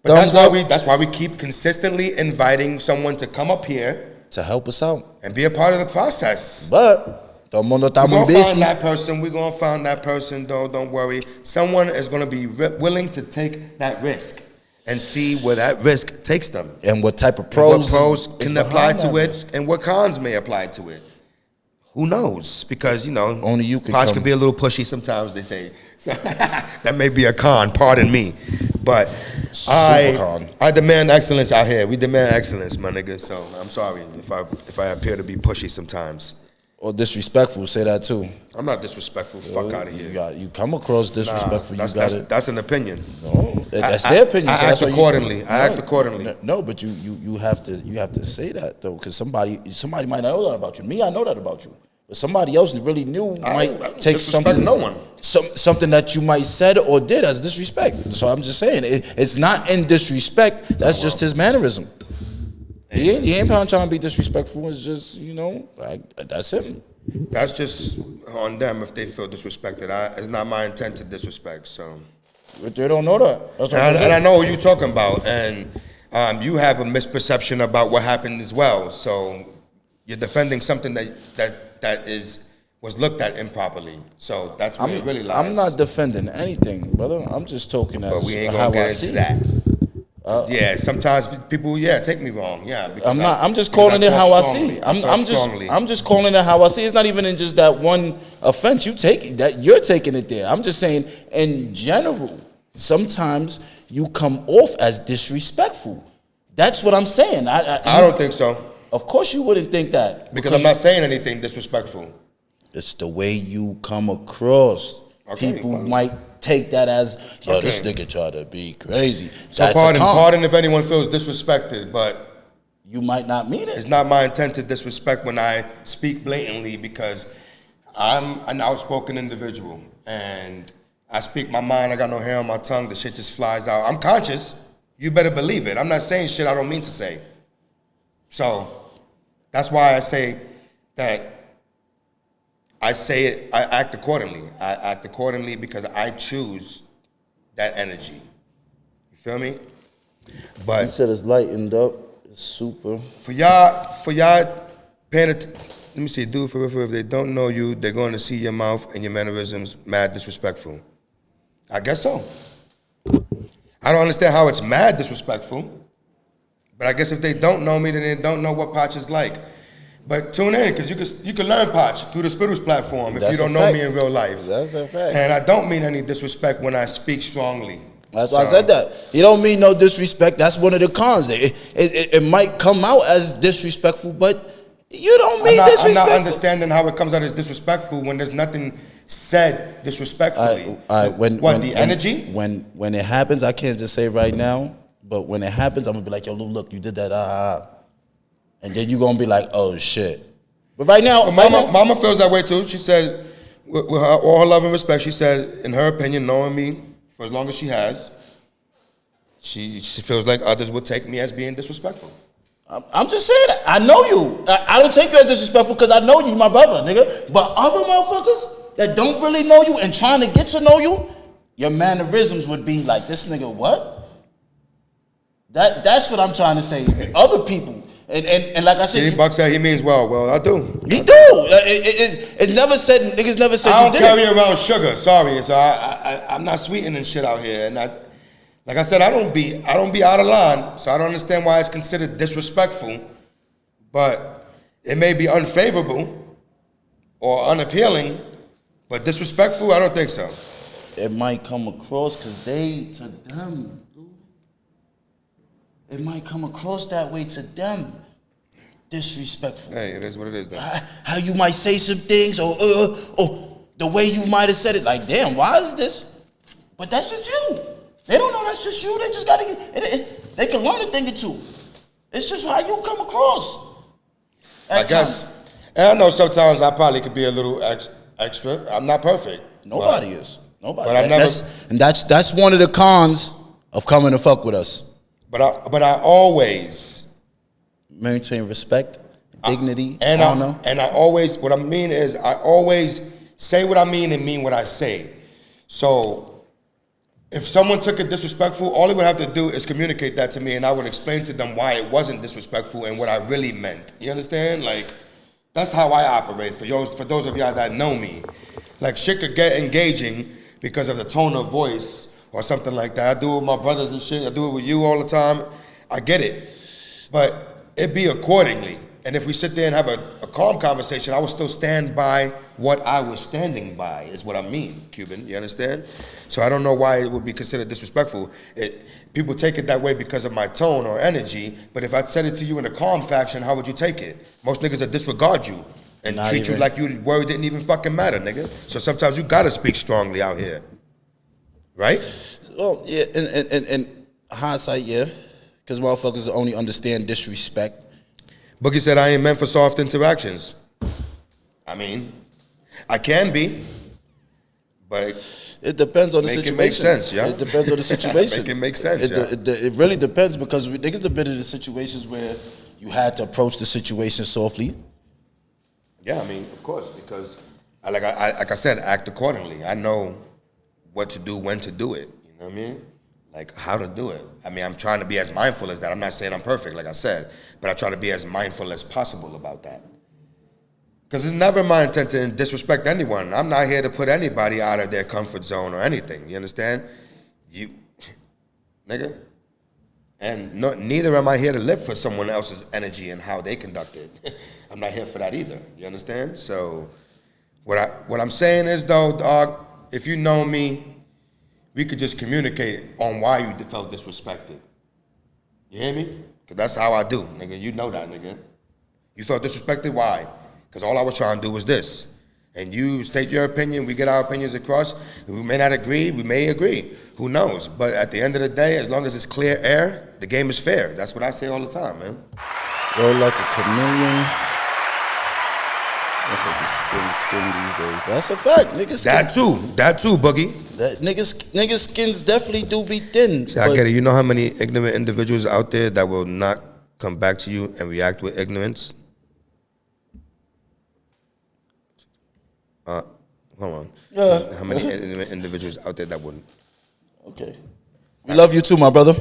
Speaker 1: But that's why we keep consistently inviting someone to come up here
Speaker 2: to help us out
Speaker 1: and be a part of the process.
Speaker 2: But todo mundo está
Speaker 1: We're
Speaker 2: muy
Speaker 1: going to find
Speaker 2: busy.
Speaker 1: that person. We're going to find that person. Don't worry. Someone is going to be willing to take that risk and see where that risk takes them.
Speaker 2: And what type of
Speaker 1: And
Speaker 2: pros,
Speaker 1: what pros
Speaker 2: is
Speaker 1: can apply
Speaker 2: behind
Speaker 1: to
Speaker 2: that
Speaker 1: it
Speaker 2: risk.
Speaker 1: and what cons may apply to it. Who knows? Because,
Speaker 2: Only you can
Speaker 1: pods
Speaker 2: come.
Speaker 1: can be a little pushy sometimes, they say. So that may be a con, pardon me. But
Speaker 2: con.
Speaker 1: I demand excellence out here. We demand excellence, my nigga. So I'm sorry if I appear to be pushy sometimes.
Speaker 2: Or disrespectful, say that too.
Speaker 1: I'm not disrespectful. Fuck out of here.
Speaker 2: You come across disrespectful.
Speaker 1: That's an opinion.
Speaker 2: No, that's their opinion.
Speaker 1: I
Speaker 2: so
Speaker 1: act
Speaker 2: that's why
Speaker 1: accordingly. I act accordingly.
Speaker 2: No, but you have to say that though, because somebody might not know that about you. Me, I know that about you. But somebody else really new might take something.
Speaker 1: No one.
Speaker 2: Something that you might said or did as disrespect. So I'm just saying, it's not in disrespect. That's just his mannerism. He ain't trying to be disrespectful. It's just, that's him.
Speaker 1: That's just on them if they feel disrespected. It's not my intent to disrespect. So,
Speaker 2: But they don't know that. That's what
Speaker 1: and I know what you're talking about, and you have a misperception about what happened as well. So you're defending something that was looked at improperly. So that's where it really lies.
Speaker 2: I'm not defending anything, brother. I'm just talking as
Speaker 1: But we ain't
Speaker 2: how
Speaker 1: gonna
Speaker 2: I
Speaker 1: get
Speaker 2: see
Speaker 1: into
Speaker 2: it.
Speaker 1: that. Sometimes people, take me wrong. Yeah, because
Speaker 2: I'm just calling it how I see.
Speaker 1: Strongly.
Speaker 2: I'm just calling it how I see. It's not even in just that one offense you're taking it there. I'm just saying in general, sometimes you come off as disrespectful. That's what I'm saying.
Speaker 1: I don't think so.
Speaker 2: Of course you wouldn't think that.
Speaker 1: Because I'm not saying anything disrespectful.
Speaker 2: It's the way you come across.
Speaker 1: Okay,
Speaker 2: People might take that as, this
Speaker 1: Okay.
Speaker 2: nigga try to be crazy.
Speaker 1: So
Speaker 2: That's a con.
Speaker 1: pardon if anyone feels disrespected, but
Speaker 2: You might not mean it.
Speaker 1: it's not my intent to disrespect when I speak blatantly, because I'm an outspoken individual and I speak my mind. I got no hair on my tongue. The shit just flies out. I'm conscious. You better believe it. I'm not saying shit I don't mean to say. So that's why I say that I act accordingly. I act accordingly because I choose that energy. You feel me? But
Speaker 2: said it's lightened up. It's super.
Speaker 1: for y'all paying attention, let me see, dude, for real, if they don't know you, they're going to see your mouth and your mannerisms mad disrespectful. I guess so. I don't understand how it's mad disrespectful, But I guess if they don't know me, then they don't know what Potch is like. But tune in, because you can learn Potch through the Spittlez platform if you don't know me in real life.
Speaker 2: That's a fact.
Speaker 1: And I don't mean any disrespect when I speak strongly.
Speaker 2: That's why I said that. You don't mean no disrespect. That's one of the cons. It might come out as disrespectful, but you don't mean disrespectful.
Speaker 1: I'm not understanding how it comes out as disrespectful when there's nothing said disrespectfully.
Speaker 2: All right,
Speaker 1: the energy?
Speaker 2: When it happens, I can't just say right now, but when it happens, I'm gonna be like, yo, look, you did that, and then you're gonna be like, oh shit. But right now,
Speaker 1: Mama feels that way too. She said, with all her love and respect, she said, in her opinion, knowing me for as long as she has, she feels like others would take me as being disrespectful.
Speaker 2: I'm just saying that. I know you. I don't take you as disrespectful because I know you, my brother, nigga. But other motherfuckers that don't really know you and trying to get to know you, your mannerisms would be like, this nigga what? That's what I'm trying to say. Other people. And like I said,
Speaker 1: Buck said he means well. Well, I do.
Speaker 2: He do. It's never said. Niggas never said.
Speaker 1: I don't carry around sugar. Sorry, so I'm not sweetening shit out here. And like I said, I don't be out of line. So I don't understand why it's considered disrespectful. But it may be unfavorable or unappealing. But disrespectful, I don't think so.
Speaker 2: It might come across because to them. It might come across that way to them. Disrespectful.
Speaker 1: Hey, it is what it is, though.
Speaker 2: How you might say some things, or the way you might have said it, like, damn, why is this? But that's just you. They don't know that's just you. They just got to get, they can learn a thing or two. It's just how you come across.
Speaker 1: I guess. And I know sometimes I probably could be a little extra. I'm not perfect.
Speaker 2: Nobody is. Nobody.
Speaker 1: But
Speaker 2: that's one of the cons of coming to fuck with us.
Speaker 1: But I always
Speaker 2: maintain respect, dignity,
Speaker 1: honor. And I always, what I mean is, I always say what I mean and mean what I say. So if someone took it disrespectful, all they would have to do is communicate that to me, and I would explain to them why it wasn't disrespectful and what I really meant. You understand? Like, that's how I operate. For those of y'all that know me, like, shit could get engaging because of the tone of voice or something like that. I do it with my brothers and shit. I do it with you all the time. I get it. But it be accordingly. And if we sit there and have a calm conversation, I will still stand by what I was standing by, is what I mean, Cuban. You understand? So I don't know why it would be considered disrespectful. People take it that way because of my tone or energy, but if I said it to you in a calm fashion, how would you take it? Most niggas would disregard you and treat you like your word didn't even fucking matter, nigga. So sometimes you gotta speak strongly out here. Right?
Speaker 2: Well, yeah, in hindsight, yeah. Because motherfuckers only understand disrespect.
Speaker 1: Boogie said, I ain't meant for soft interactions. I mean, I can be, but
Speaker 2: it depends on the situation.
Speaker 1: Make it make sense, yeah?
Speaker 2: It depends on the situation.
Speaker 1: Make it make sense,
Speaker 2: It really depends, because niggas have been in the situations where you had to approach the situation softly.
Speaker 1: Yeah, I mean, of course, because, like I said, act accordingly. I know what to do, when to do it. You know what I mean? Like, how to do it. I mean, I'm trying to be as mindful as that. I'm not saying I'm perfect, like I said, but I try to be as mindful as possible about that. Because it's never my intent to disrespect anyone. I'm not here to put anybody out of their comfort zone or anything. You understand? You, nigga. And neither am I here to live for someone else's energy and how they conduct it. I'm not here for that either. You understand? So, what I'm saying is, though, dog, if you know me, we could just communicate on why you felt disrespected. You hear me? Because that's how I do, nigga. You know that, nigga. You felt disrespected, why? Because all I was trying to do was this. And you state your opinion, we get our opinions across. We may not agree, we may agree. Who knows? But at the end of the day, as long as it's clear air, the game is fair. That's what I say all the time, man.
Speaker 2: Roll like a chameleon. Skin these days. That's a fact. Niggas
Speaker 1: That too, Boogie.
Speaker 2: Niggas skins definitely do be thin.
Speaker 1: See, I get it. You know how many ignorant individuals out there that will not come back to you and react with ignorance? Hold on.
Speaker 2: Yeah.
Speaker 1: How many ignorant individuals out there that wouldn't?
Speaker 2: Okay. We love you too, my brother.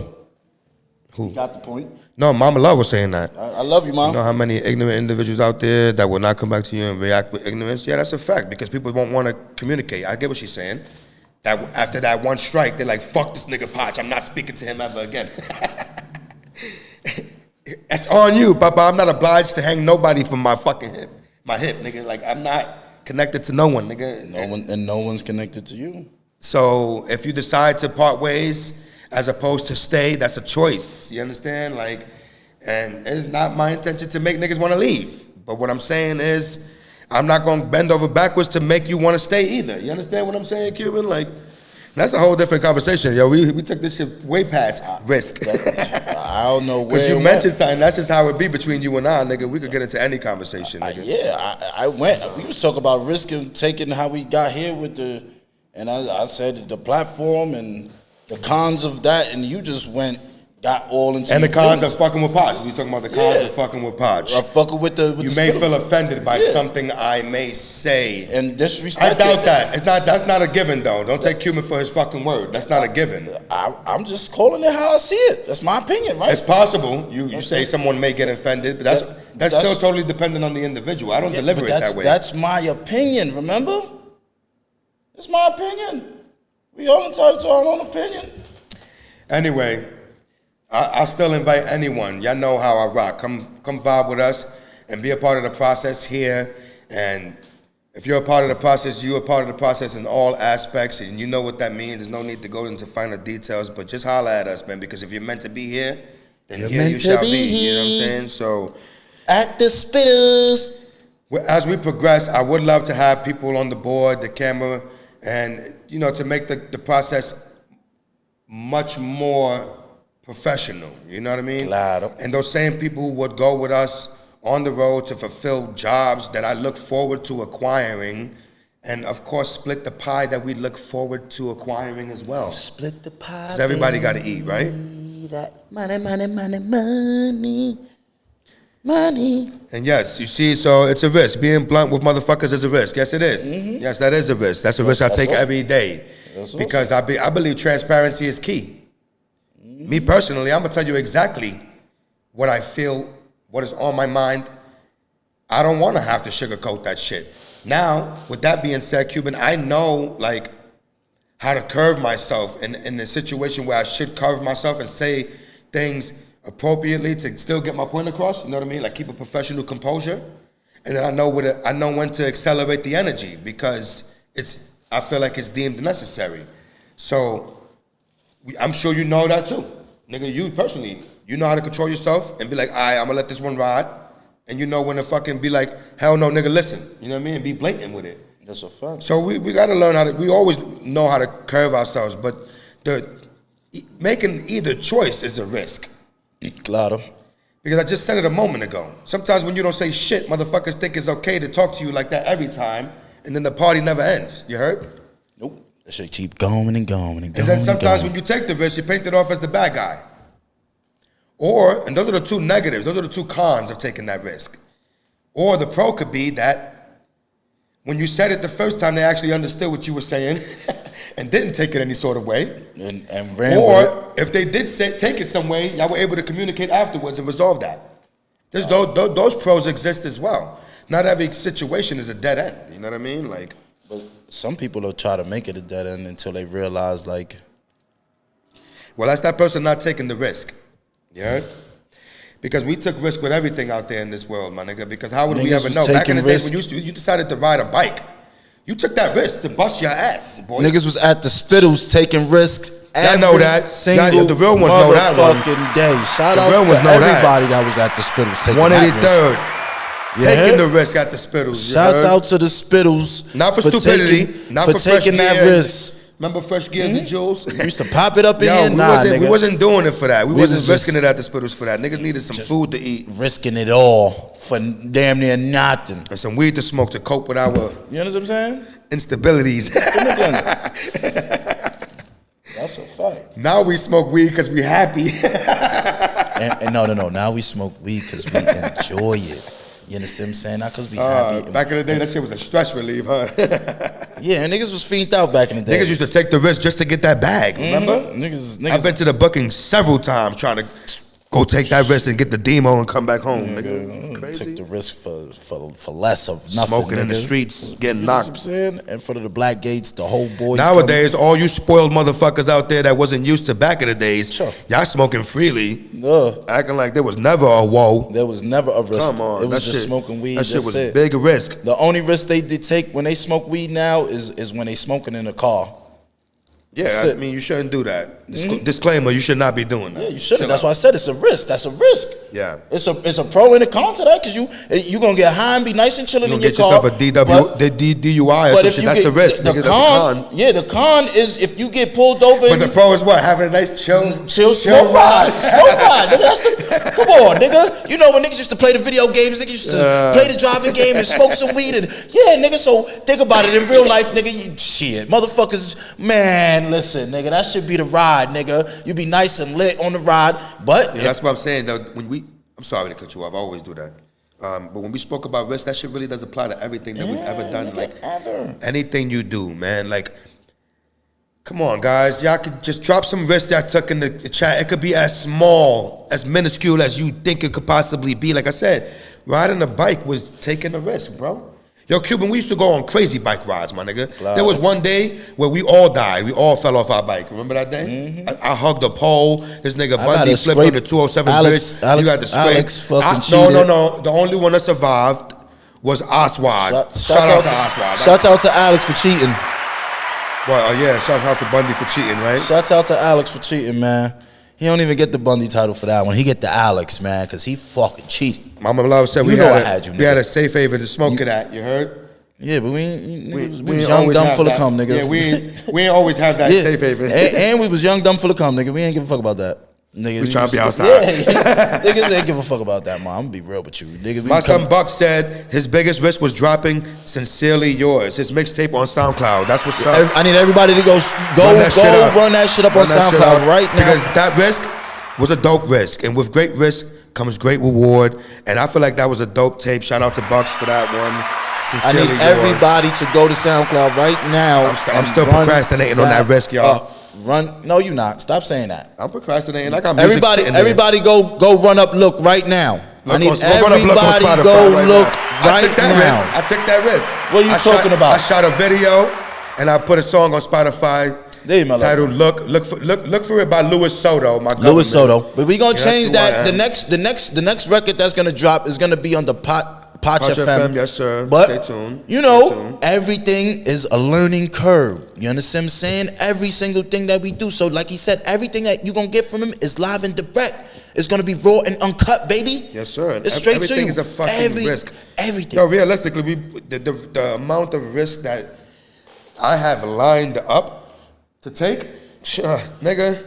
Speaker 1: Who?
Speaker 2: You got the point.
Speaker 1: No, Mama Love was saying that.
Speaker 2: I love you, Mom.
Speaker 1: You know how many ignorant individuals out there that will not come back to you and react with ignorance? Yeah, that's a fact, because people won't want to communicate. I get what she's saying. That after that one strike, they're like, fuck this nigga Potch. I'm not speaking to him ever again. That's on you, Papa. I'm not obliged to hang nobody from my fucking hip. My hip, nigga. Like, I'm not connected to no one, nigga.
Speaker 2: No one's connected to you.
Speaker 1: So if you decide to part ways as opposed to stay, that's a choice. You understand? Like, and it's not my intention to make niggas want to leave. But what I'm saying is, I'm not going to bend over backwards to make you want to stay either. You understand what I'm saying, Cuban? Like, that's a whole different conversation. Yo, we took this shit way past risk.
Speaker 2: I don't know where.
Speaker 1: Because you mentioned something. That's just how it be between you and I, nigga. We could get into any conversation, nigga.
Speaker 2: I went. We was talking about risk and taking how we got here with the, and I said the platform and the cons of that, and you just got all into.
Speaker 1: And the cons of fucking with Podge. We talking about the cons of fucking with Podge.
Speaker 2: Or fucking with the.
Speaker 1: You may feel offended by something I may say
Speaker 2: and disrespect.
Speaker 1: I doubt that. That's not a given though. Don't take Cuban for his fucking word. That's not a given.
Speaker 2: I'm just calling it how I see it. That's my opinion, right?
Speaker 1: It's possible. You say someone may get offended, but that's still totally dependent on the individual. I don't deliver it that way.
Speaker 2: That's my opinion. Remember, it's my opinion. We all entitled to our own opinion.
Speaker 1: Anyway. I still invite anyone. Y'all know how I rock. Come vibe with us and be a part of the process here. And if you're a part of the process, you're a part of the process in all aspects. And you know what that means. There's no need to go into finer details. But just holler at us, man. Because if you're meant to be here, then
Speaker 2: you're
Speaker 1: here you shall be. You know what I'm saying? So
Speaker 2: at the Spittlez.
Speaker 1: As we progress, I would love to have people on the board, the camera, and, you know, to make the process much more professional, you know what I mean?
Speaker 2: Claro.
Speaker 1: And those same people who would go with us on the road to fulfill jobs that I look forward to acquiring, and of course split the pie that we look forward to acquiring as well.
Speaker 2: Split the pie.
Speaker 1: Because everybody got to eat, right?
Speaker 2: That money, money, money, money, money.
Speaker 1: And yes, you see, so it's a risk. Being blunt with motherfuckers is a risk. Yes, it is.
Speaker 2: Mm-hmm.
Speaker 1: Yes, that is a risk. That's a risk I take every day. Because I believe transparency is key. Me personally, I'm going to tell you exactly what I feel, what is on my mind. I don't want to have to sugarcoat that shit. Now, with that being said, Cuban, I know, like, how to curve myself in a situation where I should curve myself and say things appropriately to still get my point across. You know what I mean? Like, keep a professional composure. And then I know when to accelerate the energy because I feel like it's deemed necessary. So I'm sure you know that too. Nigga, you personally, you know how to control yourself and be like, all right, I'm gonna let this one ride. And you know when to fucking be like, hell no, nigga, listen. You know what I mean? And be blatant with it.
Speaker 2: That's a fact.
Speaker 1: So we gotta learn we always know how to curve ourselves, but making either choice is a risk.
Speaker 2: Claro.
Speaker 1: Because I just said it a moment ago. Sometimes when you don't say shit, motherfuckers think it's okay to talk to you like that every time, and then the party never ends. You heard?
Speaker 2: Nope. That shit keep going and going and going.
Speaker 1: And then sometimes when you take the risk, you paint it off as the bad guy. And those are the two negatives. Those are the two cons of taking that risk. Or the pro could be that when you said it the first time, they actually understood what you were saying and didn't take it any sort of way.
Speaker 2: And ran
Speaker 1: or
Speaker 2: with it.
Speaker 1: If they did take it some way, y'all were able to communicate afterwards and resolve that. Those pros exist as well. Not every situation is a dead end. You know what I mean? Like,
Speaker 2: but some people will try to make it a dead end until they realize, like,
Speaker 1: well, that's that person not taking the risk. You heard? Because we took risk with everything out there in this world, my nigga. Because how would we ever know? Back in the days when you decided to ride a bike, you took that risk to bust your ass, boy.
Speaker 2: Niggas was at the Spittlez taking risks.
Speaker 1: Y'all know that. The real ones know that one.
Speaker 2: Fucking day. Shout out to everybody that was at the Spittlez taking
Speaker 1: 183rd. Taking the risk at the Spittlez.
Speaker 2: Shouts out to the Spittlez.
Speaker 1: Not for stupidity. Not for
Speaker 2: taking that risk.
Speaker 1: Remember Fresh Gears and Jules?
Speaker 2: We used to pop it up in here. Nah, nigga.
Speaker 1: We wasn't doing it for that. We wasn't risking it at the Spittlez for that. Niggas needed some food to eat.
Speaker 2: Risking it all for damn near nothing.
Speaker 1: And some weed to smoke to cope with our...
Speaker 2: You know what I'm saying?
Speaker 1: Instabilities.
Speaker 2: That's a fact.
Speaker 1: Now we smoke weed because we happy.
Speaker 2: and no. Now we smoke weed because we enjoy it. You understand what I'm saying? Not because we happy.
Speaker 1: Back in the day, that shit was a stress relief, huh?
Speaker 2: Yeah, niggas was fiended out back in the day.
Speaker 1: Niggas used to take the risk just to get that bag, remember?
Speaker 2: Niggas.
Speaker 1: I've been to the booking several times trying to go take that risk and get the demo and come back home, nigga. Crazy.
Speaker 2: Took the risk for less of nothing.
Speaker 1: Smoking
Speaker 2: nigga.
Speaker 1: in the streets, getting
Speaker 2: You know what
Speaker 1: knocked.
Speaker 2: I'm saying? In front of the black gates, the whole boys.
Speaker 1: Nowadays, all you spoiled motherfuckers out there that wasn't used to back in the days,
Speaker 2: Sure.
Speaker 1: y'all smoking freely,
Speaker 2: No,
Speaker 1: acting like there was never a woe.
Speaker 2: there was never a risk.
Speaker 1: Come on,
Speaker 2: it was
Speaker 1: that
Speaker 2: just
Speaker 1: shit,
Speaker 2: smoking weed.
Speaker 1: That shit
Speaker 2: that's
Speaker 1: was
Speaker 2: it.
Speaker 1: big risk.
Speaker 2: The only risk they did take when they smoke weed now is when they smoking in a car.
Speaker 1: Yeah,
Speaker 2: That's
Speaker 1: I
Speaker 2: it.
Speaker 1: mean, you shouldn't do that. Disclaimer, you should not be doing that.
Speaker 2: Yeah, you shouldn't.
Speaker 1: Chill
Speaker 2: That's
Speaker 1: out.
Speaker 2: why I said it's a risk. That's a risk.
Speaker 1: Yeah.
Speaker 2: It's a pro and a con to that because you gonna get high and be nice and chilling
Speaker 1: You
Speaker 2: in
Speaker 1: gonna
Speaker 2: your
Speaker 1: get
Speaker 2: car.
Speaker 1: yourself a DUI or
Speaker 2: but
Speaker 1: some
Speaker 2: if
Speaker 1: shit.
Speaker 2: you
Speaker 1: That's
Speaker 2: get,
Speaker 1: the risk, nigga. That's the con.
Speaker 2: Yeah, the con is if you get pulled over.
Speaker 1: But the pro is what? Having a nice chill
Speaker 2: smoke ride. Smoke ride. Nigga, that's the, come on, nigga. You know when niggas used to play the video games, niggas used to play the driving game and smoke some weed. And yeah, nigga, so think about it. In real life, nigga, shit. Motherfuckers, man, listen, nigga, that should be the ride, nigga. You be nice and lit on the ride. But
Speaker 1: Yeah, that's what I'm saying. Though, I'm sorry to cut you off. I always do that. But when we spoke about risk, that shit really does apply to everything that we've ever done.
Speaker 2: nigga,
Speaker 1: Like
Speaker 2: ever.
Speaker 1: anything you do, man. Like, come on, guys. Y'all could just drop some risk y'all took in the chat. It could be as small, as minuscule as you think it could possibly be. Like I said, riding a bike was taking a risk, bro. Yo, Cuban, we used to go on crazy bike rides, my nigga. There was one day where we all died. We all fell off our bike. Remember that day? I hugged a pole. This nigga Bundy flipped on the 207 bridge. You got the scrape.
Speaker 2: Alex fucking cheated.
Speaker 1: No. The only one that survived was Oswald. Shout out to Oswald.
Speaker 2: Shout out to Alex for cheating.
Speaker 1: Well, yeah, shout out to Bundy for cheating, right?
Speaker 2: Shout out to Alex for cheating, man. He don't even get the Bundy title for that one. He get the Alex, man, because he fucking cheated.
Speaker 1: Mama Love said
Speaker 2: You know I had you,
Speaker 1: we
Speaker 2: nigga.
Speaker 1: had a safe haven to smoke it at. You heard?
Speaker 2: Yeah, but we was
Speaker 1: ain't
Speaker 2: young,
Speaker 1: always
Speaker 2: dumb,
Speaker 1: have
Speaker 2: full of
Speaker 1: that.
Speaker 2: cum, nigga.
Speaker 1: Yeah, we ain't always have that
Speaker 2: Yeah.
Speaker 1: safe haven.
Speaker 2: And we was young, dumb, full of cum, nigga. We ain't give a fuck about that. Nigga,
Speaker 1: We tryna be outside.
Speaker 2: Yeah, niggas ain't give a fuck about that, man. I'm gonna be real with you. Nigga,
Speaker 1: My son Buck said his biggest risk was dropping Sincerely Yours, his mixtape on SoundCloud. That's what's up.
Speaker 2: I need everybody to go run that shit up on SoundCloud right now.
Speaker 1: Because that risk was a dope risk. And with great risk comes great reward. And I feel like that was a dope tape. Shout out to Bucks for that one.
Speaker 2: I
Speaker 1: Sincerely
Speaker 2: need
Speaker 1: Yours.
Speaker 2: everybody to go to SoundCloud right now.
Speaker 1: I'm still procrastinating on that risk, y'all.
Speaker 2: No, you not. Stop saying that.
Speaker 1: I'm procrastinating. I got music sitting there.
Speaker 2: Everybody go run up look right now. I need
Speaker 1: Run up
Speaker 2: everybody
Speaker 1: look on Spotify
Speaker 2: go
Speaker 1: right
Speaker 2: look
Speaker 1: now.
Speaker 2: right
Speaker 1: I took that
Speaker 2: now.
Speaker 1: risk. I took that risk.
Speaker 2: What are you talking about?
Speaker 1: I shot a video and I put a song on Spotify
Speaker 2: There you go.
Speaker 1: titled Look for It by Louis Soto, my government.
Speaker 2: Louis Soto. But we gonna
Speaker 1: Yeah,
Speaker 2: change
Speaker 1: that's
Speaker 2: that.
Speaker 1: who I
Speaker 2: The next record that's gonna drop is gonna be on the Potch FM.
Speaker 1: Yes, sir.
Speaker 2: But
Speaker 1: Stay tuned.
Speaker 2: you know,
Speaker 1: Stay tuned.
Speaker 2: everything is a learning curve. You understand what I'm saying? Every single thing that we do. So like he said, everything that you gonna get from him is live and direct. It's gonna be raw and uncut, baby.
Speaker 1: Yes, sir.
Speaker 2: It's straight to
Speaker 1: Everything
Speaker 2: you.
Speaker 1: is a fucking risk.
Speaker 2: Everything.
Speaker 1: Yo, realistically, the amount of risk that I have lined up to take, nigga,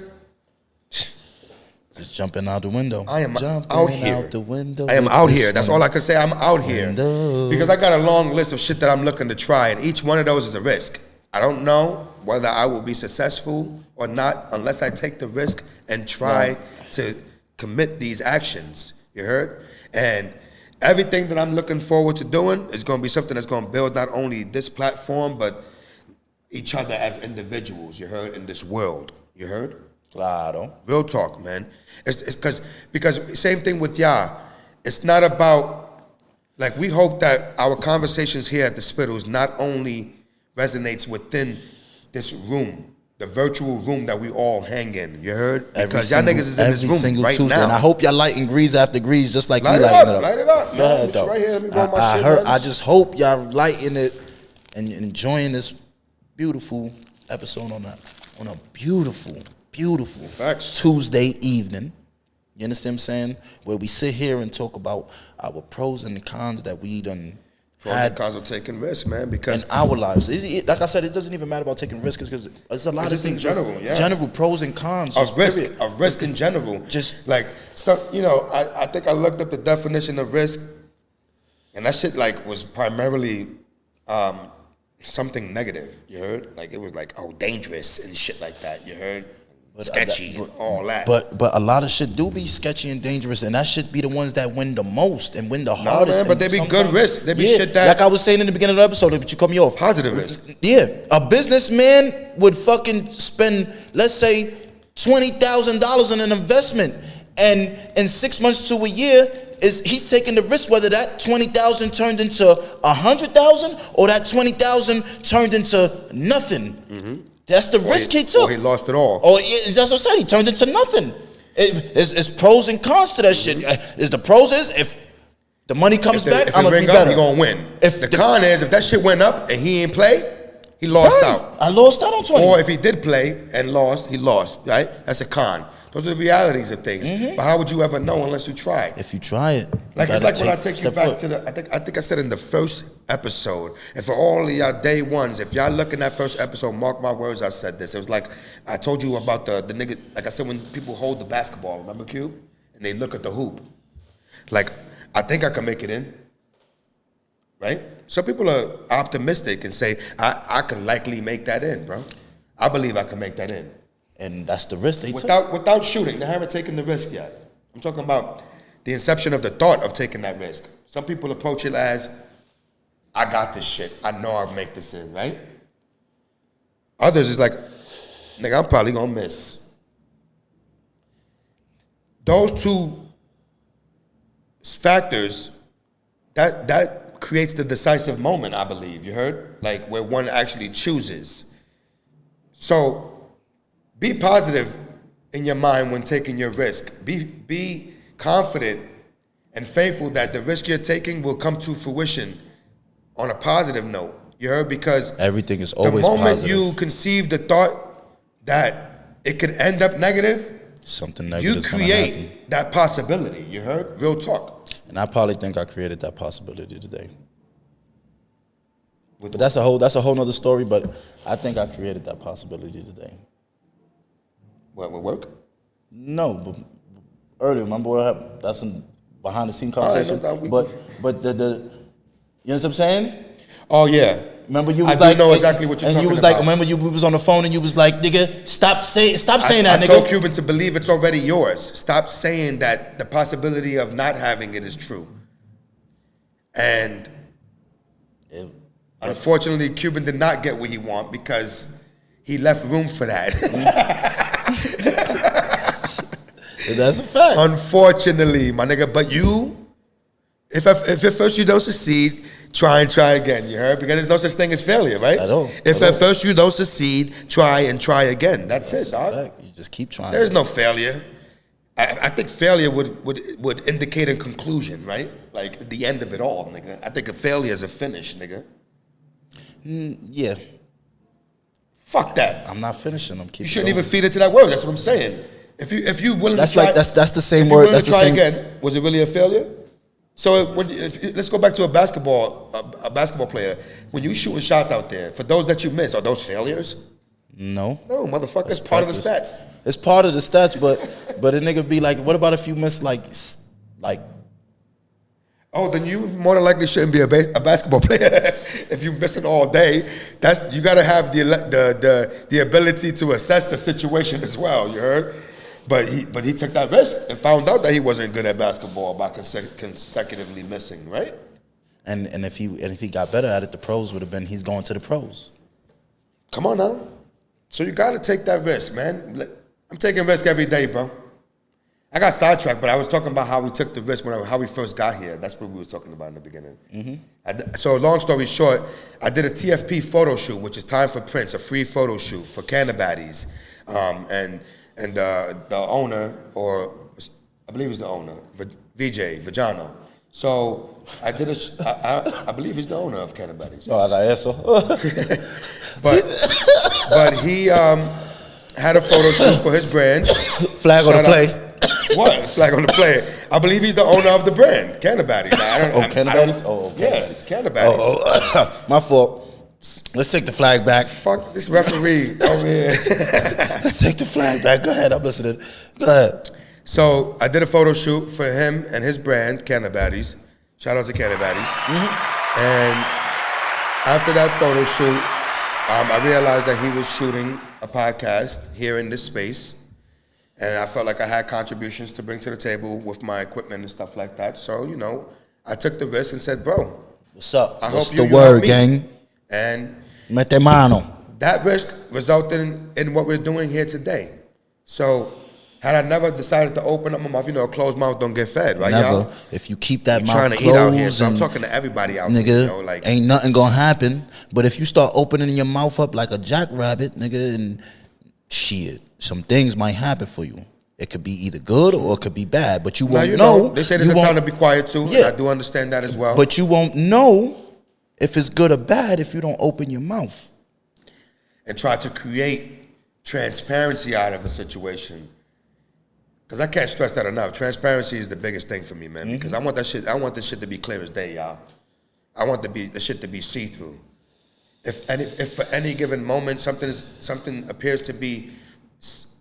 Speaker 2: Just jumping out the window.
Speaker 1: I am
Speaker 2: jumping
Speaker 1: out here.
Speaker 2: Out the window.
Speaker 1: I am
Speaker 2: with
Speaker 1: out
Speaker 2: this
Speaker 1: here. That's
Speaker 2: one.
Speaker 1: all I can say. I'm out here.
Speaker 2: Window.
Speaker 1: Because I got a long list of shit that I'm looking to try, and each one of those is a risk. I don't know whether I will be successful or not unless I take the risk and try to commit these actions. You heard? And everything that I'm looking forward to doing is going to be something that's going to build not only this platform, but each other as individuals, you heard, in this world. You heard?
Speaker 2: Claro.
Speaker 1: Real talk, man. It's because same thing with y'all. It's not about, like, we hope that our conversations here at the Spittlez not only resonates within this room, the virtual room that we all hang in. You heard? Because y'all niggas is in this room right
Speaker 2: Tuesday.
Speaker 1: now.
Speaker 2: And I hope y'all lighting grease after grease just like we
Speaker 1: Light it
Speaker 2: lighting
Speaker 1: up,
Speaker 2: it up.
Speaker 1: light it up.
Speaker 2: Go ahead,
Speaker 1: It's
Speaker 2: though.
Speaker 1: right here. Let me roll my shit, man.
Speaker 2: I just hope y'all lighting it and enjoying this beautiful episode on a beautiful
Speaker 1: Facts.
Speaker 2: Tuesday evening. You understand what I'm saying? Where we sit here and talk about our pros and cons that we done
Speaker 1: Pros and cons of taking risks, man, because
Speaker 2: in our lives. Like I said, it doesn't even matter about taking risks because there's a lot
Speaker 1: It's
Speaker 2: of
Speaker 1: just in
Speaker 2: things.
Speaker 1: general, yeah.
Speaker 2: General pros and cons.
Speaker 1: of
Speaker 2: just
Speaker 1: risk,
Speaker 2: period.
Speaker 1: of risk in general.
Speaker 2: Just-
Speaker 1: like stuff, you know, I think I looked up the definition of risk, and that shit like was primarily something negative. You heard? Like it was like, oh, dangerous and shit like that. You heard? Sketchy, all that.
Speaker 2: But a lot of shit do be sketchy and dangerous, and that should be the ones that win the most and win the hardest.
Speaker 1: man, but
Speaker 2: and
Speaker 1: they be good
Speaker 2: sometimes-
Speaker 1: risk. They be
Speaker 2: Yeah,
Speaker 1: shit that-
Speaker 2: like I was saying in the beginning of the episode, but you cut me off.
Speaker 1: Positive risk.
Speaker 2: Yeah, a businessman would fucking spend, let's say, $20,000 in an investment, And in 6 months to a year, he's taking the risk whether that 20,000 turned into 100,000 or that 20,000 turned into nothing. Mm-hmm. That's the risk he took.
Speaker 1: Or he lost it all.
Speaker 2: Or that's what I said. He turned into nothing. It's pros and cons to that shit. Is the pros is if the money comes back, I'm gonna be better.
Speaker 1: He gonna win. If the con is if that shit went up and he ain't play, he lost out.
Speaker 2: I lost out on 20.
Speaker 1: Or if he did play and lost, he lost. Right? That's a con. Those are the realities of things. Mm-hmm. But how would you ever know unless you try?
Speaker 2: If you try it,
Speaker 1: it's like when I take you back to the. I think I said in the first episode, and for all of y'all day ones, if y'all look in that first episode, mark my words, I said this. It was like I told you about the nigga. Like I said, when people hold the basketball, remember Cube, and they look at the hoop. Like I think I can make it in. Right? Some people are optimistic and say I can likely make that in, bro. I believe I can make that in.
Speaker 2: And that's the risk they took.
Speaker 1: Without shooting. They haven't taken the risk yet. I'm talking about the inception of the thought of taking that risk. Some people approach it as, I got this shit. I know I'll make this in, right? Others is like, nigga, I'm probably gonna miss. Those two factors, that creates the decisive moment, I believe, you heard? Like where one actually chooses. So, be positive in your mind when taking your risk. Be confident and faithful that the risk you're taking will come to fruition on a positive note. You heard? Because
Speaker 2: everything is always
Speaker 1: positive. The moment
Speaker 2: positive.
Speaker 1: you conceive the thought that it could end up negative,
Speaker 2: something negative,
Speaker 1: you create that possibility. You heard? Real talk.
Speaker 2: And I probably think I created that possibility today. But that's a whole nother story. But I think I created that possibility today.
Speaker 1: What, with work?
Speaker 2: No, but earlier, remember what happened? That's some behind the scene conversation. But the you know what I'm saying?
Speaker 1: Oh yeah.
Speaker 2: Remember you was
Speaker 1: I know exactly what you're talking about. And
Speaker 2: you was like, remember we was on the phone and you was like, nigga, stop saying that, nigga.
Speaker 1: I told Cuban to believe it's already yours. Stop saying that the possibility of not having it is true. And unfortunately, Cuban did not get what he wanted because he left room for that.
Speaker 2: That's a fact.
Speaker 1: Unfortunately, my nigga. But you, if at first you don't succeed, try and try again. You heard? Because there's no such thing as failure, right? If at first you don't succeed, try and try again. That's it, dog.
Speaker 2: Fact. You just keep trying.
Speaker 1: There's no failure. I think failure would indicate a conclusion, right? Like the end of it all, nigga. I think a failure is a finish, nigga.
Speaker 2: Yeah.
Speaker 1: Fuck that.
Speaker 2: I'm not finishing. I'm keeping.
Speaker 1: You shouldn't even feed into that word. That's what I'm saying. If you willing
Speaker 2: that's
Speaker 1: to try,
Speaker 2: like that's the same word. That's
Speaker 1: to
Speaker 2: the
Speaker 1: try
Speaker 2: same
Speaker 1: again. Was it really a failure? So let's go back to a basketball player. When you shooting shots out there, for those that you miss, are those failures?
Speaker 2: No,
Speaker 1: motherfucker. It's part of the stats.
Speaker 2: It's part of the stats, but a nigga be like, what about if you miss like?
Speaker 1: Oh, then you more than likely shouldn't be a basketball player. If you're missing all day, you got to have the ability to assess the situation as well. You heard? But he took that risk and found out that he wasn't good at basketball by consecutively missing, right?
Speaker 2: And if he got better at it, the pros would have been he's going to the pros.
Speaker 1: Come on now. So you got to take that risk, man. I'm taking risk every day, bro. I got sidetracked, but I was talking about how we took the risk how we first got here. That's what we was talking about in the beginning. Mm-hmm. So long story short, I did a TFP photo shoot, which is Time for Prince, a free photo shoot for Cannabaddies. And the owner, or I believe he's the owner, VJ, Vajano. So I did I believe he's the owner of Cannabaddies.
Speaker 2: Yes.
Speaker 1: But he had a photo shoot for his brand.
Speaker 2: Flag on the play.
Speaker 1: What? Flag on the play. I believe he's the owner of the brand, Cannabaddies.
Speaker 2: Cannabaddies? Oh, okay.
Speaker 1: Yes, Cannabaddies.
Speaker 2: My fault. Let's take the flag back.
Speaker 1: Fuck this referee over here.
Speaker 2: Let's take the flag back. Go ahead, I'm listening. Go ahead.
Speaker 1: So I did a photo shoot for him and his brand, Cannabaddies. Shout out to Cannabaddies. Mm-hmm. And after that photo shoot, I realized that he was shooting a podcast here in this space. And I felt like I had contributions to bring to the table with my equipment and stuff like that. So, I took the risk and said, bro.
Speaker 2: What's up?
Speaker 1: What's
Speaker 2: the word, gang?
Speaker 1: And
Speaker 2: mete mano.
Speaker 1: That risk resulted in what we're doing here today. So Had I never decided to open up my mouth, a closed mouth don't get fed, right,
Speaker 2: Never.
Speaker 1: y'all?
Speaker 2: If you keep that mouth
Speaker 1: trying to
Speaker 2: closed,
Speaker 1: eat out here, so I'm talking to everybody out
Speaker 2: nigga,
Speaker 1: there, like
Speaker 2: ain't nothing gonna happen. But if you start opening your mouth up like a jackrabbit, nigga, and shit, some things might happen for you. It could be either good or it could be bad, but you won't know.
Speaker 1: They say there's a time to be quiet too,
Speaker 2: Yeah.
Speaker 1: and I do understand that as well.
Speaker 2: But you won't know if it's good or bad if you don't open your mouth.
Speaker 1: And try to create transparency out of a situation. Because I can't stress that enough. Transparency is the biggest thing for me, man. Because I want this shit to be clear as day, y'all. I want the shit to be see-through. If for any given moment something appears to be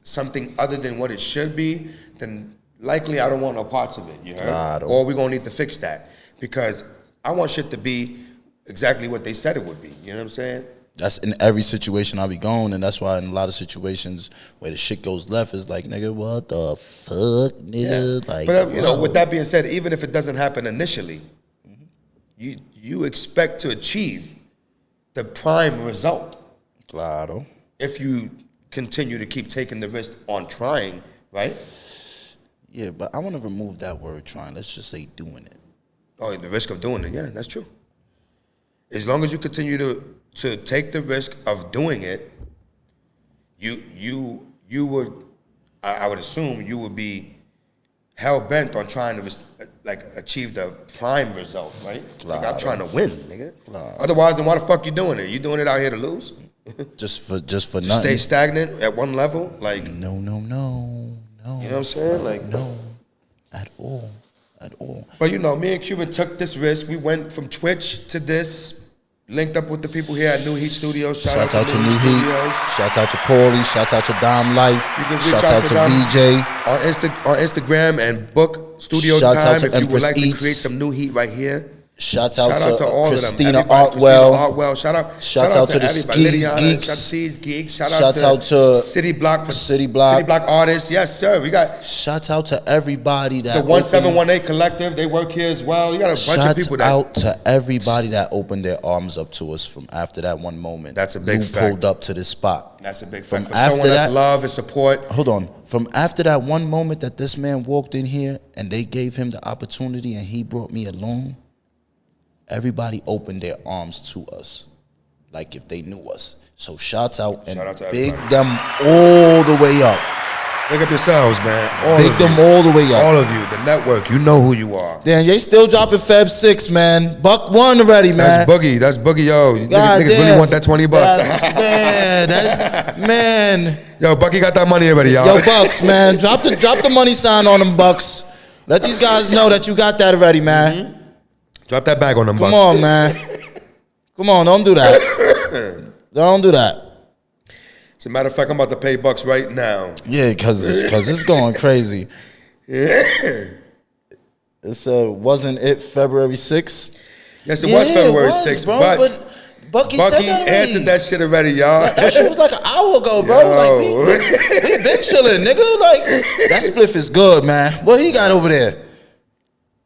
Speaker 1: something other than what it should be, then likely I don't want no parts of it, you heard? Or we're gonna need to fix that. Because I want shit to be exactly what they said it would be. You know what I'm saying?
Speaker 2: That's in every situation I be going, and that's why in a lot of situations where the shit goes left, is like, nigga, what the fuck, nigga? Yeah. Like,
Speaker 1: but with that being said, even if it doesn't happen initially, you expect to achieve the prime result.
Speaker 2: Claro.
Speaker 1: If you continue to keep taking the risk on trying, right?
Speaker 2: Yeah, but I want to remove that word trying. Let's just say doing it.
Speaker 1: Oh, the risk of doing it. Yeah, that's true. As long as you continue to take the risk of doing it, you would, I would assume you would be hell bent on trying to achieve the prime result, right?
Speaker 2: Claro.
Speaker 1: Like I'm trying to win, nigga.
Speaker 2: Claro.
Speaker 1: Otherwise, then why the fuck you doing it? You doing it out here to lose?
Speaker 2: just for nothing.
Speaker 1: Stay stagnant at one level, like
Speaker 2: no.
Speaker 1: You know what I'm saying? Like
Speaker 2: no, at all.
Speaker 1: But me and Cuba took this risk. We went from Twitch to this. Linked up with the people here at New Heat Studios. Shout out to New Heat Studios.
Speaker 2: Shout out to Paulie. Shout out to Dom Life. Shout out to
Speaker 1: them
Speaker 2: VJ.
Speaker 1: On Instagram and book studio
Speaker 2: Shout
Speaker 1: time
Speaker 2: out to
Speaker 1: if you would
Speaker 2: Empress
Speaker 1: like
Speaker 2: Eats.
Speaker 1: to create some new heat right here.
Speaker 2: Shout out to
Speaker 1: all
Speaker 2: Christina
Speaker 1: of them.
Speaker 2: Artwell.
Speaker 1: Shout out
Speaker 2: to the
Speaker 1: everybody.
Speaker 2: Skis Geeks.
Speaker 1: Shout out to City Block artists. Yes, sir. We got.
Speaker 2: Shout out to everybody that
Speaker 1: the 1718 Collective. They work here as well. You got a bunch of people that.
Speaker 2: Shout out to everybody that opened their arms up to us from after that one moment.
Speaker 1: That's a big fact.
Speaker 2: Pulled up to this spot.
Speaker 1: That's a big fact.
Speaker 2: For showing
Speaker 1: us love and support.
Speaker 2: Hold on. From after that one moment that this man walked in here and they gave him the opportunity and he brought me along. Everybody opened their arms to us, like if they knew us. So shout out and big them all the way up.
Speaker 1: Big up yourselves, man.
Speaker 2: Big them all the way up.
Speaker 1: All of you, the network, you know who you are.
Speaker 2: Damn, they still dropping Feb 6, man. Buck 1 already, man.
Speaker 1: That's Boogie, yo. Niggas really want that $20.
Speaker 2: Man.
Speaker 1: Yo, Bucky got that money already, y'all.
Speaker 2: Yo, Bucks, man. Drop the money sign on them, Bucks. Let these guys know that you got that already, man.
Speaker 1: Mm-hmm. Drop that bag on them, Bucks.
Speaker 2: Come on, man. Come on, don't do that. Don't do that.
Speaker 1: As a matter of fact, I'm about to pay Bucks right now.
Speaker 2: Yeah, because it's going crazy.
Speaker 1: Yeah.
Speaker 2: It's wasn't it February 6th?
Speaker 1: Yes, it was February 6th, but
Speaker 2: Bucky
Speaker 1: said
Speaker 2: that
Speaker 1: answered that shit already, y'all.
Speaker 2: That shit was like an hour ago, bro.
Speaker 1: Yo.
Speaker 2: Like we been chilling, nigga. Like that spliff is good, man. What he got over there?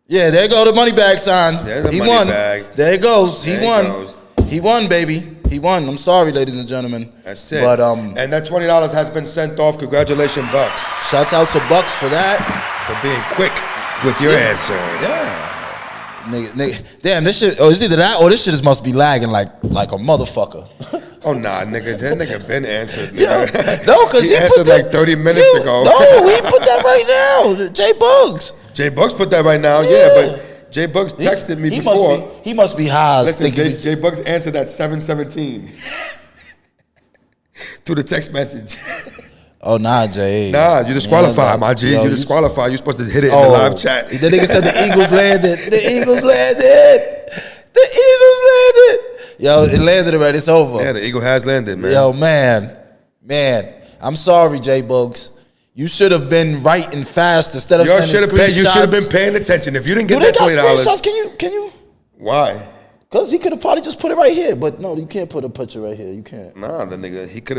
Speaker 2: Yeah, there go the money bag sign. He won.
Speaker 1: Bag.
Speaker 2: There it goes. He won. He won, baby. He won. I'm sorry, ladies and gentlemen.
Speaker 1: That's it.
Speaker 2: But
Speaker 1: and that $20 has been sent off. Congratulations, Bucks.
Speaker 2: Shouts out to Bucks for that.
Speaker 1: For being quick with your answer.
Speaker 2: Yeah. Nigga, damn, this shit. Oh, it's either that or this shit must be lagging like a motherfucker.
Speaker 1: Oh nah, nigga, that nigga been answered. Nigga.
Speaker 2: Yeah. No, because he
Speaker 1: answered
Speaker 2: put that,
Speaker 1: like 30 minutes ago.
Speaker 2: No, he put that right now. J Bugs.
Speaker 1: J Bugs put that right now. Yeah, but J Bugs texted me before.
Speaker 2: He must be high.
Speaker 1: Listen, J Bugs answered at 7:17 through the text message.
Speaker 2: Oh nah, Jay.
Speaker 1: Nah, you disqualified, my G. You disqualified. You supposed to hit it in the live chat.
Speaker 2: The nigga said the Eagles landed. The Eagles landed. The Eagles landed. Yo, it landed already. It's over.
Speaker 1: Yeah, the Eagle has landed, man.
Speaker 2: Yo, man. I'm sorry, J Bugs. You should have been writing fast instead of sending screenshots.
Speaker 1: You should have been paying attention. If you didn't get that $20,
Speaker 2: can you?
Speaker 1: Why?
Speaker 2: Because he could have probably just put it right here. But no, you can't put a picture right here. You can't.
Speaker 1: Nah, the nigga, he could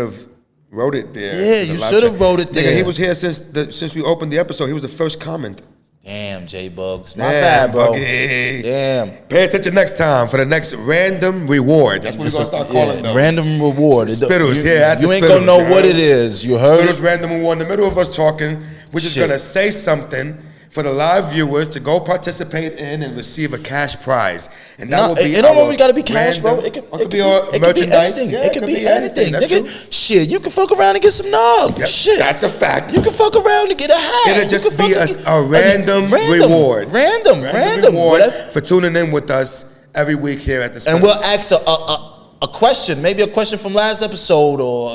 Speaker 1: have wrote it there.
Speaker 2: Yeah, you should have wrote it there.
Speaker 1: Nigga, he was here since we opened the episode. He was the first comment.
Speaker 2: Damn, J-Bugs. My bad, bro.
Speaker 1: Buggy.
Speaker 2: Damn.
Speaker 1: Pay attention next time for the next random reward. That's what we're going to start calling those.
Speaker 2: Random reward.
Speaker 1: Spittles, at the
Speaker 2: You ain't
Speaker 1: Spittlez,
Speaker 2: going to know what it is. You heard
Speaker 1: Spittles
Speaker 2: it?
Speaker 1: random reward. In the middle of us talking, we're just going to say something for the live viewers to go participate in and receive a cash prize. And that will be
Speaker 2: it don't always got to be cash, bro. It could be
Speaker 1: merchandise.
Speaker 2: anything.
Speaker 1: Yeah,
Speaker 2: it could be anything.
Speaker 1: That's
Speaker 2: Nigga,
Speaker 1: true.
Speaker 2: shit, you can fuck around and get some nog.
Speaker 1: Yep,
Speaker 2: Shit.
Speaker 1: that's a fact.
Speaker 2: You can fuck around and get a hat.
Speaker 1: It'll just be a random reward.
Speaker 2: Random
Speaker 1: reward for tuning in with us every week here at the Spittlez.
Speaker 2: And we'll ask a question, maybe a question from last episode or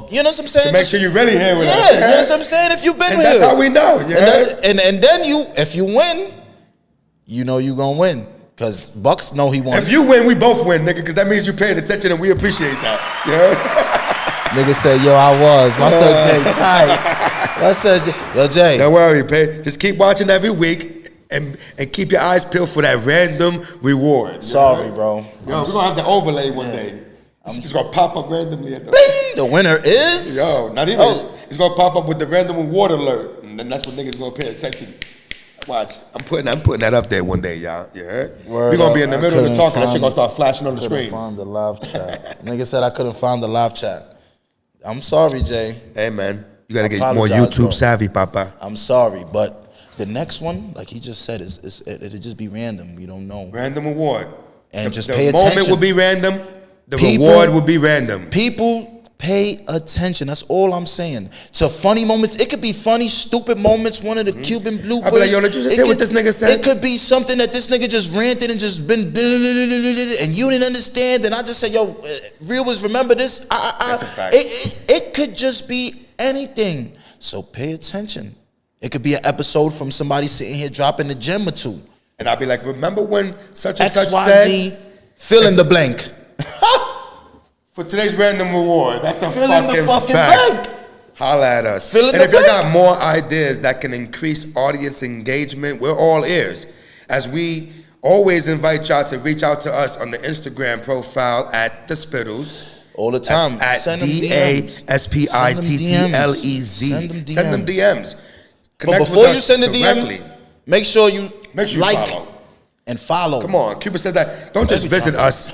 Speaker 2: you know what I'm saying?
Speaker 1: To make sure you're really here with us.
Speaker 2: Yeah, you know what I'm saying? If you've been
Speaker 1: and
Speaker 2: here.
Speaker 1: that's how we know.
Speaker 2: And then if you win, you know you're going to win. Because Bucks know he won.
Speaker 1: If you win, we both win, nigga, because that means you're paying attention and we appreciate that. You heard?
Speaker 2: Nigga said, yo, I was. My son Jay tight. My son Jay. Yo, Jay.
Speaker 1: Don't worry, Pay. Just keep watching every week. And keep your eyes peeled for that random reward.
Speaker 2: Sorry, bro.
Speaker 1: Yo, we're going to have the overlay one day. It's just going to pop up randomly at the
Speaker 2: The winner is?
Speaker 1: Yo, not even. It's going to pop up with the random reward alert. And then that's what niggas going to pay attention. Watch. I'm putting that up there one day, y'all. You heard? We're going to be in the middle of the talk and that shit going to start flashing on the screen.
Speaker 2: Find the live chat. Nigga said I couldn't find the live chat. I'm sorry, Jay.
Speaker 1: Hey, man. You got to get more YouTube savvy, Papa.
Speaker 2: I'm sorry, but the next one, like he just said, it'll just be random. We don't know.
Speaker 1: Random award.
Speaker 2: And just
Speaker 1: the
Speaker 2: pay attention.
Speaker 1: The moment will be random. The reward will be random.
Speaker 2: People pay attention. That's all I'm saying. To funny moments. It could be funny, stupid moments. One of the Cuban bloopers.
Speaker 1: I'll be like, yo, did you just hear what this nigga said?
Speaker 2: It could be something that this nigga just ranted and just been and you didn't understand. And I just said, yo, viewers, remember this?
Speaker 1: That's a fact.
Speaker 2: It could just be anything. So pay attention. It could be an episode from somebody sitting here dropping a gem or two.
Speaker 1: And I'll be like, remember when such and
Speaker 2: XYZ,
Speaker 1: such said?
Speaker 2: Fill in the blank.
Speaker 1: For today's random reward, that's a
Speaker 2: Fill in the fucking
Speaker 1: fact.
Speaker 2: blank.
Speaker 1: Holla at us.
Speaker 2: Fill in
Speaker 1: and
Speaker 2: the
Speaker 1: if y'all
Speaker 2: blank.
Speaker 1: got more ideas that can increase audience engagement, we're all ears. As we always invite y'all to reach out to us on the Instagram profile at the Spittlez.
Speaker 2: All the time.
Speaker 1: That's at DASPITTLEZ.
Speaker 2: Send them DMs.
Speaker 1: Send them DMs.
Speaker 2: But before you send the DM, make sure you like
Speaker 1: follow.
Speaker 2: and follow.
Speaker 1: Come on, Cuba says that. Don't just visit us.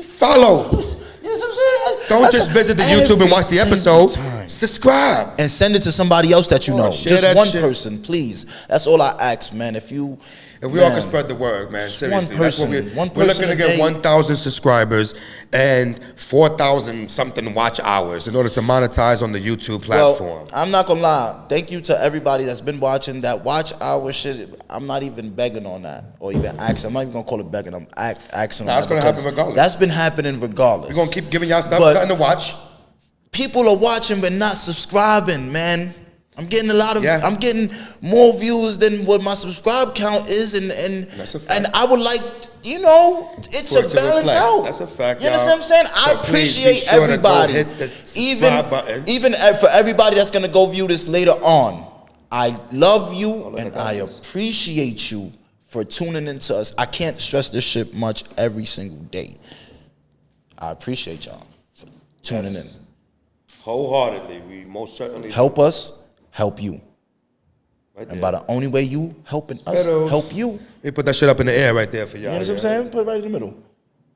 Speaker 1: Follow.
Speaker 2: You know what I'm saying?
Speaker 1: Don't just visit the YouTube and watch the episode. Subscribe.
Speaker 2: And send it to somebody else that you know.
Speaker 1: Share
Speaker 2: Just one
Speaker 1: shit.
Speaker 2: person, please. That's all I ask, man. If
Speaker 1: we all can spread the word, man. Seriously. That's what we're looking to get 1,000 subscribers and 4,000 something watch hours in order to monetize on the YouTube platform.
Speaker 2: Well, I'm not gonna lie. Thank you to everybody that's been watching that watch hour shit. I'm not even begging on that or even asking. I'm not even gonna call it begging. I'm asking.
Speaker 1: That's gonna happen regardless.
Speaker 2: That's been happening regardless.
Speaker 1: We're gonna keep giving y'all stuff, something to watch.
Speaker 2: People are watching but not subscribing, man. I'm getting I'm getting more views than what my subscribe count is, and
Speaker 1: that's a fact.
Speaker 2: And I would like, you know, it's a balance out.
Speaker 1: That's a fact.
Speaker 2: You understand what I'm saying? I appreciate everybody,
Speaker 1: hit the subscribe button.
Speaker 2: even for everybody that's gonna go view this later on. I love you and I appreciate you for tuning into us. I can't stress this shit much every single day. I appreciate y'all for tuning in.
Speaker 1: Wholeheartedly, we most certainly
Speaker 2: help us. Help you.
Speaker 1: Right
Speaker 2: and by the only way you helping us, help you.
Speaker 1: We put that shit up in the air right there for y'all.
Speaker 2: You know what I'm saying? Put it right in the middle.
Speaker 1: You know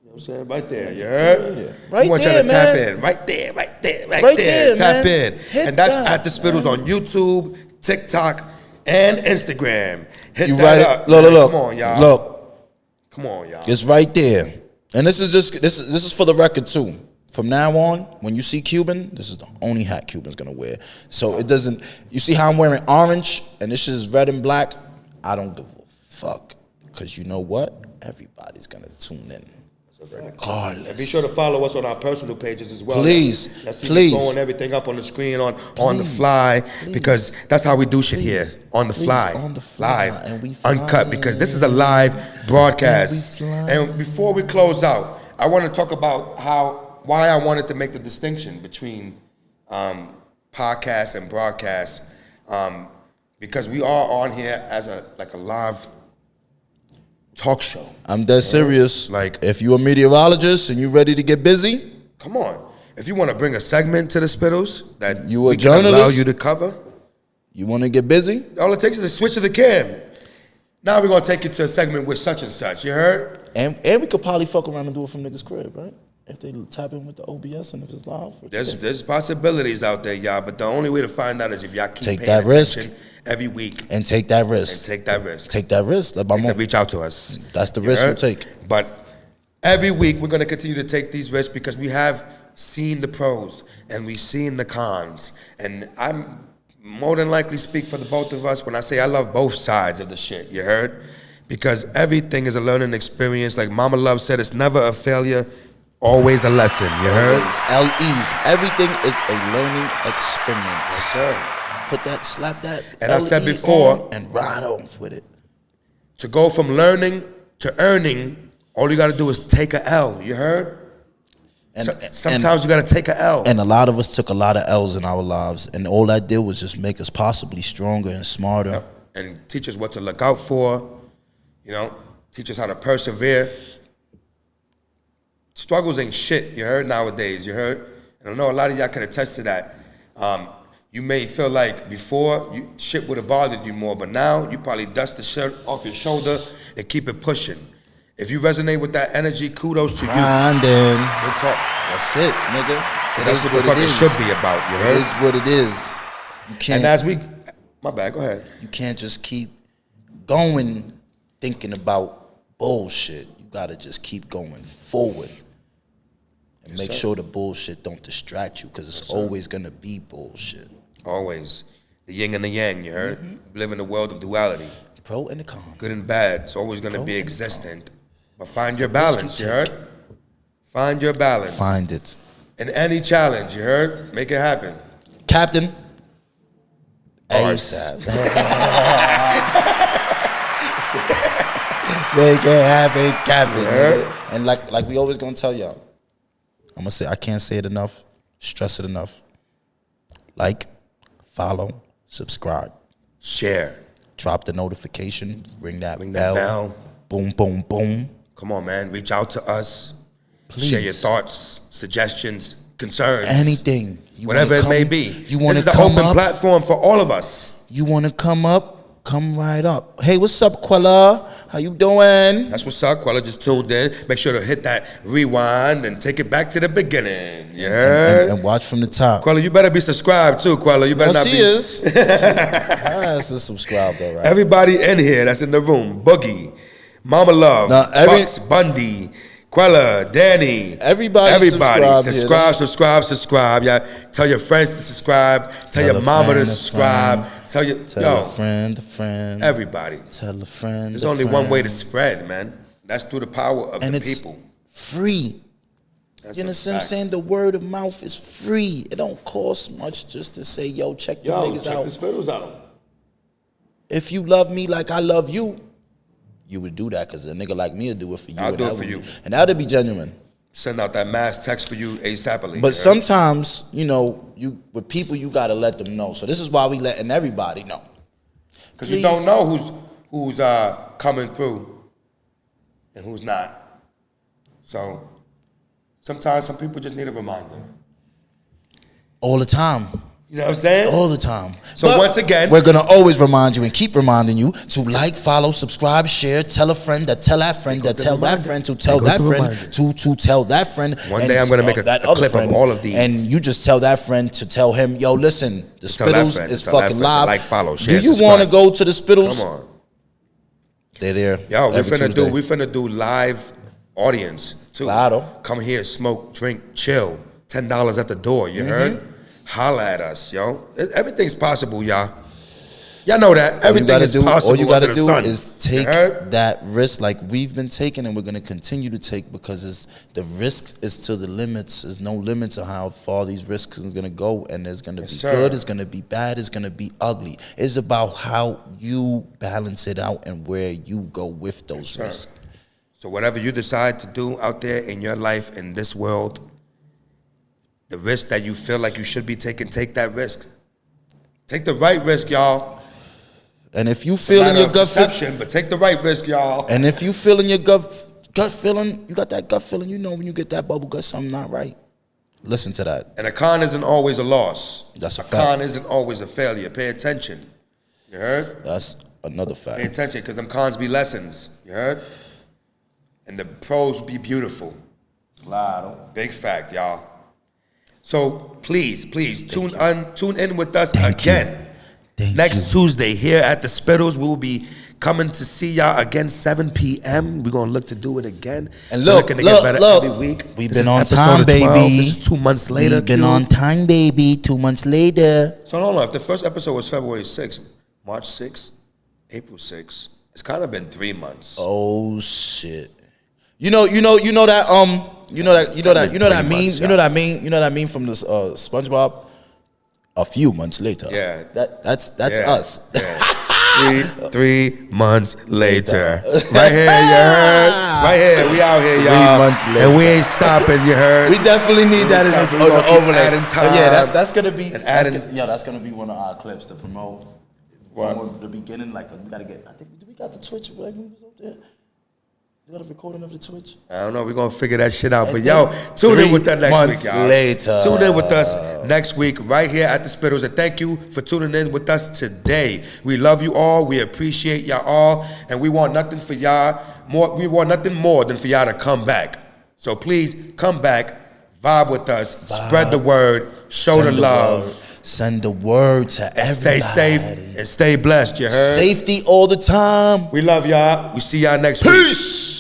Speaker 1: what I'm saying? Right there, you heard?
Speaker 2: Yeah. Right
Speaker 1: we want
Speaker 2: there,
Speaker 1: y'all to
Speaker 2: man.
Speaker 1: Tap in. Right there, right there, right,
Speaker 2: Right
Speaker 1: there. Tap
Speaker 2: man.
Speaker 1: in.
Speaker 2: Hit
Speaker 1: and that's
Speaker 2: that,
Speaker 1: at the Spittlez on YouTube, TikTok, and Instagram. Hit
Speaker 2: you
Speaker 1: that
Speaker 2: right
Speaker 1: up.
Speaker 2: Look.
Speaker 1: Come on, y'all.
Speaker 2: Look.
Speaker 1: Come on, y'all.
Speaker 2: It's right there. And this is for the record too. From now on, when you see Cuban, this is the only hat Cuban's gonna wear. So it doesn't. You see how I'm wearing orange, and this is red and black. I don't give a fuck, cause you know what? Everybody's gonna tune in, regardless.
Speaker 1: And be sure to follow us on our personal pages as well.
Speaker 2: Please,
Speaker 1: please. Throwing everything up on the screen on the fly, because that's how we do shit here on the fly, live,
Speaker 2: and we
Speaker 1: uncut. Because this is a live broadcast. And before we close out, I want to talk about why I wanted to make the distinction between podcast and broadcast, because we are on here as a live talk show.
Speaker 2: I'm dead serious. Like, if you're a meteorologist and you're ready to get busy,
Speaker 1: come on. If you want to bring a segment to the Spittlez that
Speaker 2: you a
Speaker 1: we
Speaker 2: journalist,
Speaker 1: can allow you to cover,
Speaker 2: You want to get busy?
Speaker 1: All it takes is a switch of the cam. Now we're going to take you to a segment with such and such. You heard?
Speaker 2: And we could probably fuck around and do it from niggas' crib, right? If they tap in with the OBS and if it's live.
Speaker 1: There's possibilities out there, y'all. But the only way to find out is if y'all keep
Speaker 2: Take
Speaker 1: paying
Speaker 2: that risk.
Speaker 1: attention every week.
Speaker 2: And take that risk.
Speaker 1: Take that risk.
Speaker 2: Take that risk. Let my mom
Speaker 1: Reach out to us.
Speaker 2: That's the risk you take.
Speaker 1: But every week we're going to continue to take these risks because we have seen the pros and we've seen the cons. And I'm more than likely speak for the both of us when I say I love both sides of the shit. You heard? Because everything is a learning experience. Like Mama Love said, it's never a failure, always a lesson. You heard?
Speaker 2: Always. LEs. Everything is a learning experience.
Speaker 1: Yes, sir.
Speaker 2: Put that, slap that.
Speaker 1: And I said before,
Speaker 2: and ride off with it.
Speaker 1: To go from learning to earning, all you got to do is take a L. You heard?
Speaker 2: And
Speaker 1: sometimes you got to take a L.
Speaker 2: And a lot of us took a lot of L's in our lives, and all that did was just make us possibly stronger and smarter.
Speaker 1: Yep. And teach us what to look out for. You know, teach us how to persevere. Struggles ain't shit, you heard, nowadays, you heard? And I know a lot of y'all can attest to that. You may feel like before, shit would have bothered you more, but now you probably dust the shirt off your shoulder and keep it pushing. If you resonate with that energy, kudos to you.
Speaker 2: Grinding.
Speaker 1: Good talk.
Speaker 2: That's it, nigga.
Speaker 1: That's what the fuck it should be about, you heard?
Speaker 2: It is what it is. You can't.
Speaker 1: And as we, my bad, go ahead.
Speaker 2: You can't just keep going thinking about bullshit. You gotta just keep going forward. And make sure the bullshit don't distract you, because it's always gonna be bullshit.
Speaker 1: Always. The yin and the yang, you heard? We live in a world of duality.
Speaker 2: Pro and the con.
Speaker 1: Good and bad. It's always gonna be existent. But find your balance, you heard? Find your balance.
Speaker 2: Find it.
Speaker 1: In any challenge, you heard? Make it happen.
Speaker 2: Captain.
Speaker 1: ASAP.
Speaker 2: Make it happen, Captain.
Speaker 1: Yeah.
Speaker 2: And like we always gonna tell y'all, I'm gonna say, I can't say it enough, stress it enough. Like, follow, subscribe,
Speaker 1: share,
Speaker 2: drop the notification, ring that
Speaker 1: Ring
Speaker 2: bell.
Speaker 1: that bell.
Speaker 2: Boom, boom, boom.
Speaker 1: Come on, man. Reach out to us.
Speaker 2: Please.
Speaker 1: Share your thoughts, suggestions, concerns.
Speaker 2: Anything.
Speaker 1: Whatever it may be.
Speaker 2: You want
Speaker 1: This
Speaker 2: to
Speaker 1: is
Speaker 2: come
Speaker 1: an open
Speaker 2: up?
Speaker 1: platform for all of us.
Speaker 2: You want to come up? Come right up. Hey, what's up, Quella? How you doing?
Speaker 1: That's what's up. Quella just tuned in. Make sure to hit that rewind and take it back to the beginning. You heard?
Speaker 2: And watch from the top.
Speaker 1: Quella, you better be subscribed too, Quella. You better not
Speaker 2: she
Speaker 1: be.
Speaker 2: is. That's a subscribe though, right?
Speaker 1: Everybody in here that's in the room. Boogie, Mama Love,
Speaker 2: Now,
Speaker 1: Bucks, Bundy, Quella, Danny.
Speaker 2: Everybody
Speaker 1: subscribe. Yeah, tell your friends to subscribe. Tell your mama to subscribe. Tell
Speaker 2: a friend, a friend.
Speaker 1: Everybody.
Speaker 2: Tell a friend.
Speaker 1: There's only one way to spread, man. That's through the power of the people.
Speaker 2: Free.
Speaker 1: That's
Speaker 2: You understand what I'm saying? The word of mouth is free. It don't cost much just to say, yo, check the niggas out.
Speaker 1: the Spittlez out.
Speaker 2: If you love me like I love you, you would do that, because a nigga like me would do it for you.
Speaker 1: I'll do it for you.
Speaker 2: And that'd be genuine.
Speaker 1: Send out that mass text for you ASAPly.
Speaker 2: But sometimes, you know, with people, you gotta let them know. So this is why we letting everybody know.
Speaker 1: Because you don't know who's coming through and who's not. So sometimes some people just need a reminder.
Speaker 2: All the time.
Speaker 1: You know what I'm saying?
Speaker 2: All the time.
Speaker 1: So
Speaker 2: but
Speaker 1: once again,
Speaker 2: we're gonna always remind you and keep reminding you to like, follow, subscribe, share, tell a friend that tell that friend that tell that friend to tell that friend to tell that friend.
Speaker 1: One day I'm gonna make a clip of all of these.
Speaker 2: And you just tell that friend to tell him, yo, listen, the Spittlez is fucking live.
Speaker 1: Like, follow, share,
Speaker 2: do you want to go to the Spittlez?
Speaker 1: Come on.
Speaker 2: They're there.
Speaker 1: Yo, we finna do live audience too.
Speaker 2: Claro.
Speaker 1: Come here, smoke, drink, chill. $10 at the door, you heard? Holla at us, yo. Everything's possible, y'all. Y'all know that. Everything is possible.
Speaker 2: All you gotta do
Speaker 1: sun.
Speaker 2: is take that risk like we've been taking, and we're gonna continue to take, because the risk is to the limits. There's no limit to how far these risks are gonna go, and there's gonna be good, it's gonna be bad, it's gonna be ugly. It's about how you balance it out and where you go with those risks.
Speaker 1: So whatever you decide to do out there in your life, in this world, the risk that you feel like you should be taking, take that risk. Take the right risk, y'all.
Speaker 2: And if you feel in your gut
Speaker 1: feeling, but take the right risk, y'all.
Speaker 2: And if you feel in your gut feeling, you got that gut feeling, you know when you get that bubble gut, something not right. Listen to that.
Speaker 1: And a con isn't always a loss.
Speaker 2: That's a
Speaker 1: a
Speaker 2: fact.
Speaker 1: con isn't always a failure. Pay attention. You heard?
Speaker 2: That's another
Speaker 1: Pay
Speaker 2: fact.
Speaker 1: attention, because them cons be lessons. You heard? And the pros be beautiful.
Speaker 2: Claro.
Speaker 1: Big fact, y'all. So please tune in with us
Speaker 2: Thank
Speaker 1: again. Next Tuesday here at the Spittlez. We will be coming to see y'all again 7 p.m. We're gonna look to do it again.
Speaker 2: And
Speaker 1: We're
Speaker 2: look,
Speaker 1: looking to get better every week.
Speaker 2: We've
Speaker 1: This
Speaker 2: been
Speaker 1: is
Speaker 2: on
Speaker 1: episode
Speaker 2: time,
Speaker 1: 12.
Speaker 2: baby.
Speaker 1: This is 2 months later.
Speaker 2: We've been
Speaker 1: Q.
Speaker 2: on time, baby. 2 months later.
Speaker 1: So hold on. If the first episode was February 6th, March 6th, April 6th, it's kind of been 3 months.
Speaker 2: Oh shit. You know that meme from the SpongeBob. A few months later.
Speaker 1: Yeah.
Speaker 2: That's
Speaker 1: Yeah.
Speaker 2: us.
Speaker 1: Yeah. three months later. Right here, you heard? Right here, we out here, y'all.
Speaker 2: 3 months later.
Speaker 1: And we ain't stopping, you heard?
Speaker 2: We definitely need that in
Speaker 1: stopping.
Speaker 2: the,
Speaker 1: We
Speaker 2: on
Speaker 1: gonna
Speaker 2: the
Speaker 1: keep
Speaker 2: overlay.
Speaker 1: adding
Speaker 2: But yeah,
Speaker 1: time
Speaker 2: that's gonna be
Speaker 1: and adding-
Speaker 2: that's gonna be one of our clips to promote
Speaker 1: What?
Speaker 2: from the beginning. Like we gotta get. I think we got the Twitch. Like, we was up there. We got a recording of the Twitch.
Speaker 1: I don't know. We're going to figure that shit out. But
Speaker 2: And
Speaker 1: yo,
Speaker 2: then
Speaker 1: tune in
Speaker 2: 3
Speaker 1: with us next
Speaker 2: months
Speaker 1: week, y'all.
Speaker 2: later.
Speaker 1: Tune in with us next week right here at the Spittlez. And thank you for tuning in with us today. We love you all. We appreciate y'all all. And we want nothing for y'all more. We want nothing more than for y'all to come back. So please come back, vibe with us, spread the word, show the love.
Speaker 2: Send the word to everybody.
Speaker 1: Stay safe and stay blessed, you heard?
Speaker 2: Safety all the time.
Speaker 1: We love y'all. We see y'all next week.
Speaker 2: Peace.